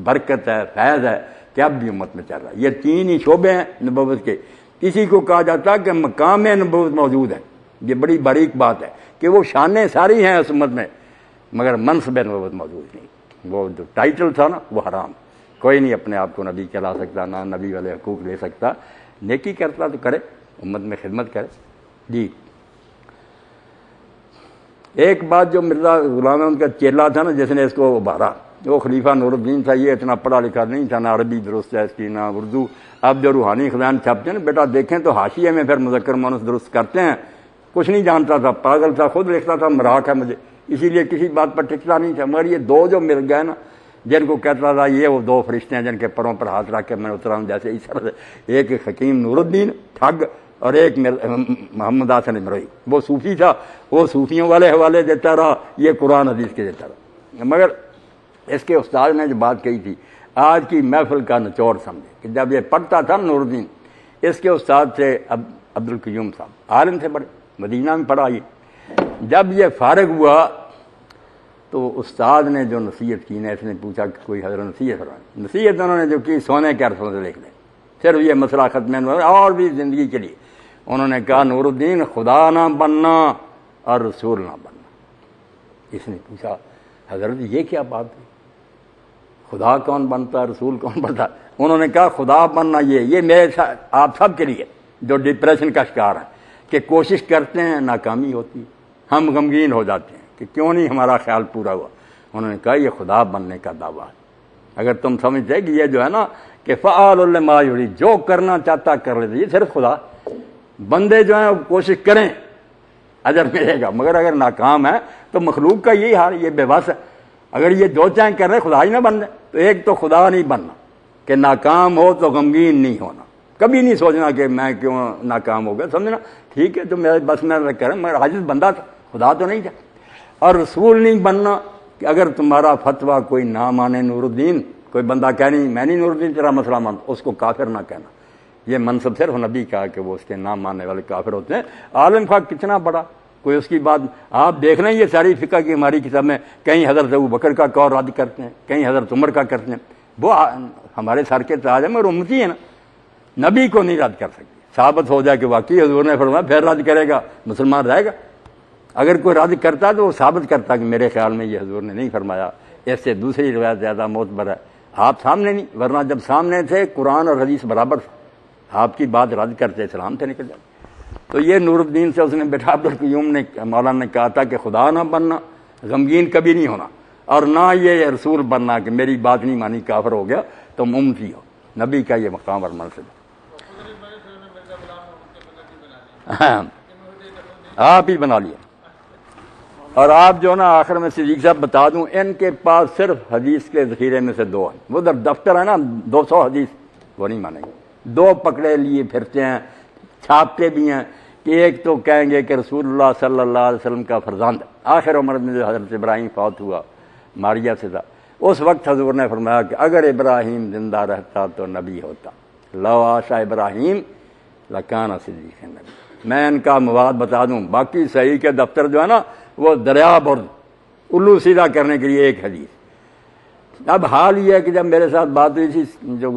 برکت ہے، فیض ہے کہ اب بھی امت میں چل رہا ہے۔ یہ تین ہی شعبے ہیں نبوت کے۔ کسی کو کہا جاتا کہ مقام نبوت موجود ہے، یہ بڑی باریک بات ہے کہ وہ شانیں ساری ہیں اس امت میں، مگر منصب نبوت موجود نہیں۔ وہ جو ٹائٹل تھا نا وہ حرام، کوئی نہیں اپنے آپ کو نبی کہلا سکتا، نہ نبی والے حقوق لے سکتا۔ نیکی کرتا تو کرے، امت میں خدمت کرے۔ جی ایک بات جو مرزا غلام احمد کا چیلا تھا نا جس نے اس کو ابھارا، وہ خلیفہ نور الدین تھا، یہ اتنا پڑھا لکھا نہیں تھا، نہ عربی درست ہے اس کی نہ اردو۔ اب جو روحانی خزان چھپتے ہیں نا بیٹا دیکھیں تو حاشیے میں پھر مذکر مؤنث درست کرتے ہیں۔ کچھ نہیں جانتا تھا، پاگل تھا، خود لکھتا تھا مراق ہے مجھے، اسی لیے کسی بات پر ٹکتا نہیں تھا۔ مگر یہ دو جو مل گئے نا جن کو کہتا تھا یہ وہ دو فرشتے ہیں جن کے پروں پر ہاتھ رکھ کے میں اترا ہوں جیسے اس طرح سے، ایک حکیم نور الدین ٹھگ اور ایک محمد حسن امروئی، وہ صوفی تھا، وہ صوفیوں والے حوالے دیتا رہا، یہ قرآن حدیث کے دیتا رہا۔ مگر اس کے استاد نے جو بات کہی تھی آج کی محفل کا نچوڑ سمجھے کہ جب یہ پڑھتا تھا نور الدین، اس کے استاد تھے عبد القیوم صاحب، عالم سے بڑے، مدینہ میں پڑھا یہ۔ جب یہ فارغ ہوا تو استاد نے جو نصیحت کی نا، اس نے پوچھا کہ کوئی حضرت نصیحت فرمائیں۔ نصیحت انہوں نے جو کی سونے کے عرصوں سے لکھ لیں، صرف یہ مسئلہ ختم اور بھی زندگی کے لیے انہوں نے کہا نور الدین خدا نہ بننا اور رسول نہ بننا۔ اس نے پوچھا حضرت یہ کیا بات ہے، خدا کون بنتا رسول کون بنتا؟ انہوں نے کہا خدا بننا یہ میرے ساتھ آپ سب کے لیے جو ڈپریشن کا شکار ہے کہ کوشش کرتے ہیں ناکامی ہوتی، ہم غمگین ہو جاتے ہیں کہ کیوں نہیں ہمارا خیال پورا ہوا۔ انہوں نے کہا یہ خدا بننے کا دعویٰ ہے۔ اگر تم سمجھتے کہ یہ جو ہے نا کہ فعال لما یرید، جو کرنا چاہتا کر لیتے، یہ صرف خدا، بندے جو ہیں وہ کوشش کریں اجر ملے گا، مگر اگر ناکام ہے تو مخلوق کا یہی حال، یہ بے بس ہے۔ اگر یہ جو چاہیں کر رہے خدا ہی نہ بن رہے تو ایک تو خدا نہیں بننا کہ ناکام ہو تو غمگین نہیں ہونا، کبھی نہیں سوچنا کہ میں کیوں ناکام ہو گیا، سمجھنا ٹھیک ہے تو میرے بس میں کریں، مگر عاجز بندہ تھا، خدا تو نہیں تھا۔ اور رسول نہیں بننا کہ اگر تمہارا فتویٰ کوئی نہ مانے نور الدین، کوئی بندہ کہہ نہیں میں نہیں نور الدین تیرا مسئلہ مانتا، اس کو کافر نہ کہنا۔ یہ منصب صرف نبی کا کہ وہ اس کے نہ ماننے والے کافر ہوتے ہیں۔ عالم خواہ کتنا بڑا، کوئی اس کی بات آپ دیکھ لیں، یہ ساری فقہ کی ہماری کتاب میں کہیں حضرت ابوبکر کا قول رد کرتے ہیں، کہیں حضرت عمر کا کرتے ہیں، وہ ہمارے سر کے تاج ہیں، مگر امتی ہے نا، نبی کو نہیں رد کر سکتے۔ ثابت ہو جائے کہ واقعی حضور نے فرمایا پھر رد کرے گا، مسلمان رہے گا۔ اگر کوئی رد کرتا تو وہ ثابت کرتا کہ میرے خیال میں یہ حضور نے نہیں فرمایا، اس سے دوسری روایت زیادہ معتبر ہے۔ آپ سامنے نہیں، ورنہ جب سامنے تھے قرآن اور حدیث برابر تھا، آپ کی بات رد کرتے اسلام سے نکل جاتے۔ تو یہ نور الدین سے اس نے بیٹھا عبد القیوم نے مولانا نے کہا تھا کہ خدا نہ بننا، غمگین کبھی نہیں ہونا، اور نہ یہ رسول بننا کہ میری بات نہیں مانی کافر ہو گیا، تم امتی ہو۔ نبی کا یہ مقام اور منصب آپ ہی بنا لیا۔ اور آپ جو نا آخر میں صدیق صاحب بتا دوں، ان کے پاس صرف حدیث کے ذخیرے میں سے دو ہیں، وہ دفتر ہے نا 200 حدیث، وہ نہیں مانیں گے، دو پکڑے لیے پھرتے ہیں، چھاپتے بھی ہیں کہ ایک تو کہیں گے کہ رسول اللہ صلی اللہ علیہ وسلم کا فرزند آخر عمر میں جو حضرت ابراہیم فوت ہوا ماریا سے تھا، اس وقت حضور نے فرمایا کہ اگر ابراہیم زندہ رہتا تو نبی ہوتا، لو عاشا ابراہیم لکان صدیق نبی۔ میں ان کا مواد بتا دوں، باقی صحیح کے دفتر جو ہے نا وہ دریا برد الو سیدھا کرنے کے لیے ایک حدیث۔ اب حال یہ ہے کہ جب میرے ساتھ بات ہوئی تھی جو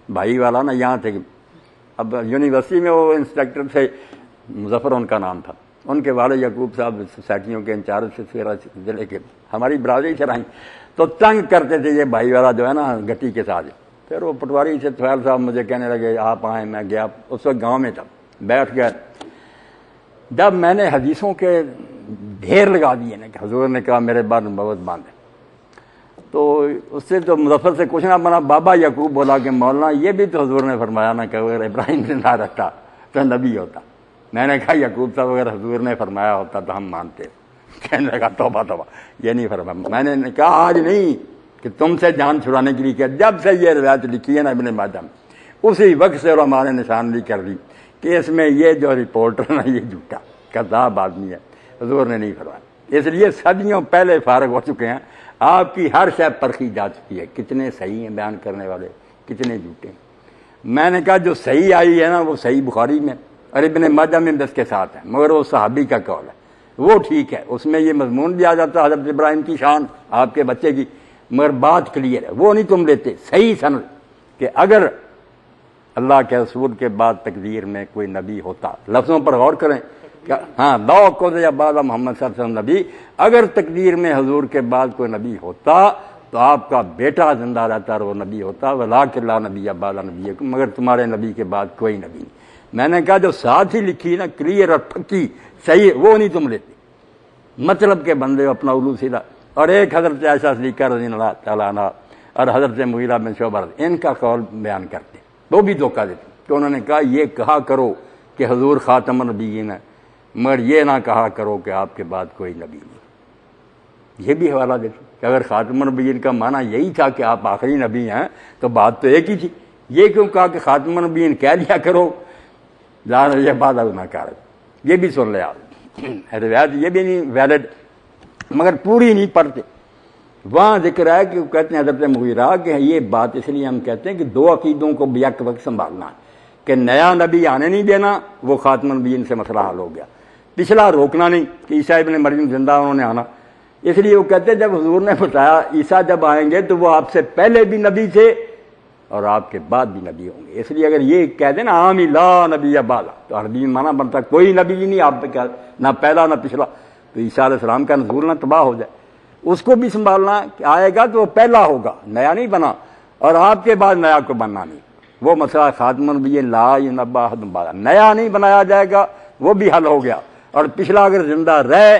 بھائی والا نا یہاں تھے، اب یونیورسٹی میں وہ انسپیکٹر تھے، مظفر ان کا نام تھا، ان کے والد یعقوب صاحب سوسائٹیوں کے انچارج سے ضلع کے، ہماری برادری سے رہیں، تو تنگ کرتے تھے یہ بھائی والا جو ہے نا گٹی کے ساتھ۔ پھر وہ پٹواری سے طویل صاحب مجھے کہنے لگے آپ آئیں، میں گیا، اس وقت گاؤں میں تھا، بیٹھ گئے۔ جب میں نے حدیثوں کے ڈھیر لگا دیے نا کہ حضور نے کہا میرے بعد نبوت باندھے، تو اس سے تو مظفر سے کچھ نہ بنا۔ بابا یعقوب بولا کہ مولانا یہ بھی تو حضور نے فرمایا نا کہ اگر ابراہیم زندہ رہتا تو نبی ہوتا۔ میں نے کہا یعقوب صاحب اگر حضور نے فرمایا ہوتا تو ہم مانتے۔ کہنے لگا توبہ توبہ، یہ نہیں فرمایا۔ میں نے کہا آج نہیں کہ تم سے جان چھڑانے کے لیے کیا، جب سے یہ روایت لکھی ہے نا ابن ماجہ میں، اسی وقت سے علماء نے نشاندہی کر دی کہ اس میں یہ جو رپورٹر نا یہ جھوٹا کذاب آدمی ہے، حضور نے نہیں فرمایا۔ اس لیے صدیوں پہلے فارغ ہو چکے ہیں. آپ کی ہر شے پرکھی جا چکی ہے. کتنے صحیح ہیں بیان کرنے والے, کتنے جھوٹے ہیں. میں نے کہا جو صحیح آئی ہے نا وہ صحیح بخاری میں اور ابن ماجہ میں دس کے ساتھ ہے, مگر وہ صحابی کا قول ہے, وہ ٹھیک ہے. اس میں یہ مضمون بھی آ جاتا ہے حضرت ابراہیم کی شان آپ کے بچے کی, مگر بات کلیئر ہے. وہ نہیں تم لیتے صحیح سند کہ اگر اللہ کے رسول کے بعد تقدیر میں کوئی نبی ہوتا, لفظوں پر غور کریں, ہاں لو کو یا بعد محمد صلی اللہ علیہ وسلم نبی, اگر تقدیر میں حضور کے بعد کوئی نبی ہوتا تو آپ کا بیٹا زندہ رہتا اور وہ نبی ہوتا. ولاکن لا نبی بعد نبی, مگر تمہارے نبی کے بعد کوئی نبی نہیں. میں نے کہا جو ساتھ ہی لکھی نا کلیئر اور پکی صحیح, وہ نہیں تم لیتے. مطلب کے بندے اپنا الو سیدھا. اور ایک حضرت عائشہ صدیقہ رضی اللہ تعالیٰ عنہ اور حضرت مغیرہ بن شعبہ ان کا قول بیان کرتے, وہ بھی دھوکہ دیتے کہ انہوں نے کہا یہ کہا کرو کہ حضور خاتم النبیین ہے, مگر یہ نہ کہا کرو کہ آپ کے بعد کوئی نبی نہیں. یہ بھی حوالہ دیتے کہ اگر خاتم النبیین کا معنی یہی تھا کہ آپ آخری نبی ہیں تو بات تو ایک ہی تھی. یہ کیوں کہا کہ خاتم النبیین کہہ لیا کرو, یہ بات اب نہ کر. یہ بھی سن لے آپ, روایت یہ بھی نہیں ویلڈ, مگر پوری نہیں پڑھتے. وہاں ذکر ہے کہ کہتے ہیں حضرت مغیرہ کہ یہ بات اس لیے ہم کہتے ہیں کہ دو عقیدوں کو بیک وقت سنبھالنا ہے کہ نیا نبی آنے نہیں دینا, وہ خاتم النبیین سے مسئلہ حل ہو گیا. پچھلا روکنا نہیں کہ عیسیٰ ابن مریم زندہ انہوں نے آنا. اس لیے وہ کہتے ہیں جب حضور نے بتایا عیسیٰ جب آئیں گے تو وہ آپ سے پہلے بھی نبی تھے اور آپ کے بعد بھی نبی ہوں گے. اس لیے اگر یہ کہہ دیں نا عام لا نبی بالا, تو عربی میں مانا بنتا کوئی نبی ہی نہیں آپ پہ, کیا نہ پہلا نہ پچھلا, تو عیسیٰ علیہ السلام کا نزول نہ تباہ ہو جائے. اس کو بھی سنبھالنا کہ آئے گا تو وہ پہلا ہوگا, نیا نہیں بنا, اور آپ کے بعد نیا کو بننا نہیں. وہ مسئلہ خاتم النبیین لا ینبا احد بعد, نیا نہیں بنایا جائے گا, وہ بھی حل ہو گیا. اور پچھلا اگر زندہ رہے,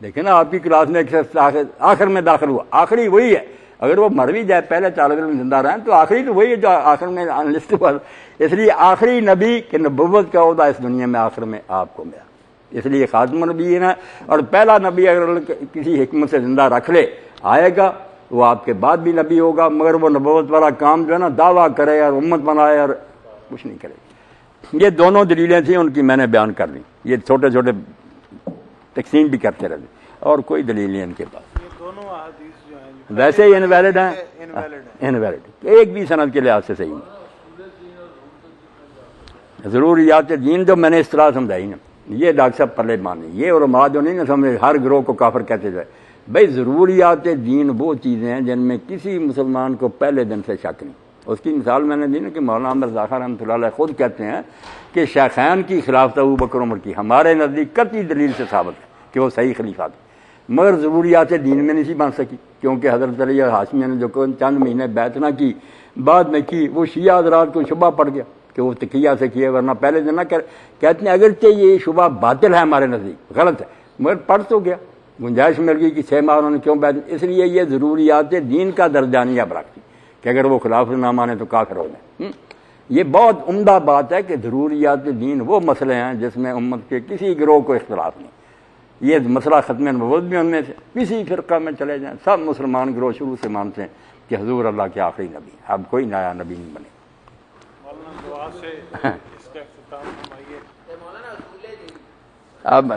دیکھیں نا آپ کی کلاس میں ایک شخص آخر میں داخل ہوا, آخری وہی ہے. اگر وہ مر بھی جائے پہلے طالب علم زندہ رہیں تو آخری تو وہی ہے جو آخر میں لسٹ ہوا. اس لیے آخری نبی کہ نبوت کا عہدہ اس دنیا میں آخر میں آپ کو ملا, اس لیے خاتم النبیین ہے. اور پہلا نبی اگر کسی حکمت سے زندہ رکھ لے آئے گا, وہ آپ کے بعد بھی نبی ہوگا, مگر وہ نبوت والا کام جو ہے نا دعویٰ کرے اور امت بنائے اور کچھ نہیں کرے. یہ دونوں دلیلیں تھیں ان کی, میں نے بیان کر دی. یہ چھوٹے چھوٹے تقسیم بھی کرتے رہتے, اور کوئی دلیل نہیں ان کے پاس. ویسے ہی انویلڈ ہیں, انویلڈ ایک بھی سند کے لحاظ سے صحیح نہیں. ضروریات دین جو میں نے اس طرح سمجھائی نا, یہ ڈاکٹر صاحب پلے مانی, یہ علماء جو نہیں نا سمجھے ہر گروہ کو کافر کہتے جائے. بھائی ضروریات دین وہ چیزیں ہیں جن میں کسی مسلمان کو پہلے دن سے شک نہیں. اس کی مثال میں نے دی نا کہ مولانا احمد رضا خان رحمۃ اللہ علیہ خود کہتے ہیں کہ شیخین کی خلافت ابو بکر عمر کی ہمارے نزدیک قطعی دلیل سے ثابت ہے کہ وہ صحیح خلیفہ تھے, مگر ضروریات دین میں نہیں بن سکی, کیونکہ حضرت علی ہاشمی نے جو چند مہینے بیعت نہ کی بعد میں کی, وہ شیعہ حضرات کو شبہ پڑ گیا کہ وہ تقیہ سے کیے, ورنہ پہلے دن نہ کہتے ہیں اگرچہ یہ شبہ باطل ہے ہمارے نزدیک, غلط ہے, مگر پڑھ تو گیا, گنجائش مل گئی کہ 6 ماہ انہوں نے کیوں بیعت. اس لیے یہ ضروریات دین کا درجہ نہیں اب رکھتی کہ اگر وہ خلاف نہ مانے تو کافر ہو جائے. یہ بہت عمدہ بات ہے کہ ضروریات دین وہ مسئلے ہیں جس میں امت کے کسی گروہ کو اختلاف نہیں. یہ مسئلہ ختم نبوت بھی ان میں سے, کسی فرقہ میں چلے جائیں سب مسلمان گروہ شروع سے مانتے ہیں کہ حضور اللہ کے آخری نبی, اب کوئی نیا نبی نہیں بنے. اب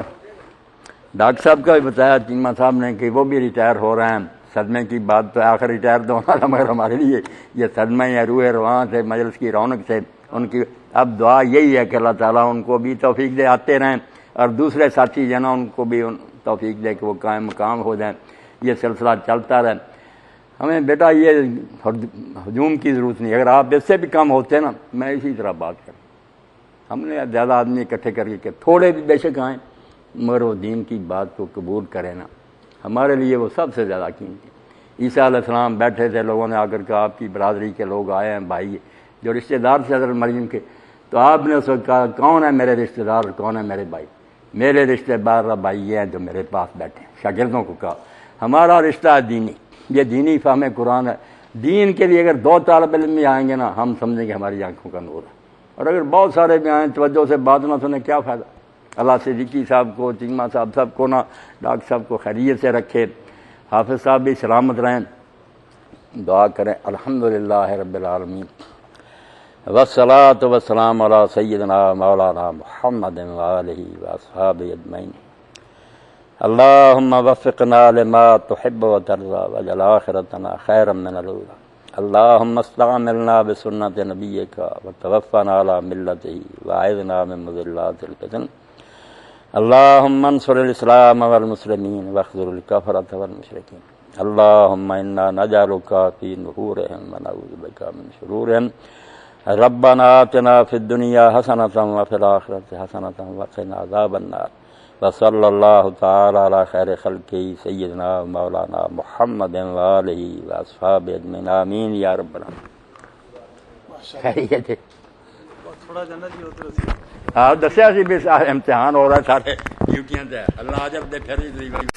ڈاکٹر صاحب کا بھی بتایا چیمہ صاحب نے کہ وہ بھی ریٹائر ہو رہے ہیں. صدمے کی بات تو آخر ریٹائر تو ہونا تھا, مگر ہمارے لیے یہ صدمہ یا روح رواں سے مجلس کی رونق سے ان کی اب دعا یہی ہے کہ اللہ تعالیٰ ان کو بھی توفیق دے آتے رہیں, اور دوسرے ساتھی جو ہے نا ان کو بھی توفیق دے کہ وہ قائم مقام ہو جائیں, یہ سلسلہ چلتا رہے. ہمیں بیٹا یہ ہجوم کی ضرورت نہیں, اگر آپ اس سے بھی کم ہوتے نا میں اسی طرح بات کروں. ہم نے زیادہ آدمی اکٹھے کر کے کہ تھوڑے بھی بے شک آئیں مگر وہ دین کی بات کو قبول کریں نا, ہمارے لیے وہ سب سے زیادہ قیمتی. عیسیٰ علیہ السلام بیٹھے تھے, لوگوں نے آ کر کہا آپ کی برادری کے لوگ آئے ہیں بھائی جو رشتہ دار تھے حضرت مریم کے, تو آپ نے اس وقت کہا کون ہے میرے رشتہ دار, کون ہے میرے بھائی؟ میرے رشتہ دار بھائی یہ ہیں جو میرے پاس بیٹھے ہیں. شاگردوں کو کہا ہمارا رشتہ دینی, یہ دینی فہم قرآن ہے. دین کے لیے اگر 2 طالب علم بھی آئیں گے نا ہم سمجھیں گے ہماری آنکھوں کا نور ہے, اور اگر بہت سارے بھی آئیں توجہ سے بات نہ سنیں کیا فائدہ. اللہ صدیقی صاحب کو, چیمہ صاحب سب کو نا, ڈاکٹر صاحب کو خیریت سے رکھے, حافظ صاحب بھی سلامت رہیں. دعا کریں الحمدللہ رب العالمین والصلاۃ والسلام علی سیدنا مولانا محمد وآلہ واصحابہ اجمعین. اللهم وفقنا لما تحب وترضى واجعل آخرتنا خيرا من الأولى اللهم استعملنا بسنة نبيك وتوفنا على ملته وأعذنا من مضلات الفتن اللهم انصر الإسلام والمسلمين واخذل الكفرة والمشركين اللهم إنا نجعلك في نحورهم ونعوذ بك من شرورهم ربنا آتنا في الدنيا حسنة وفي الآخرة حسنة وقنا عذاب النار وصلى الله تعالى على خير خلقه سيدنا مولانا محمد وآله وأصحابه أجمعين آمين یا رب العالمین. خیریت ہے تھوڑا جانا جی ادھر آپ دسیا سی بھی امتحان ہو رہا ہے سارے ڈیوٹیاں تے اللہ جب دے پھر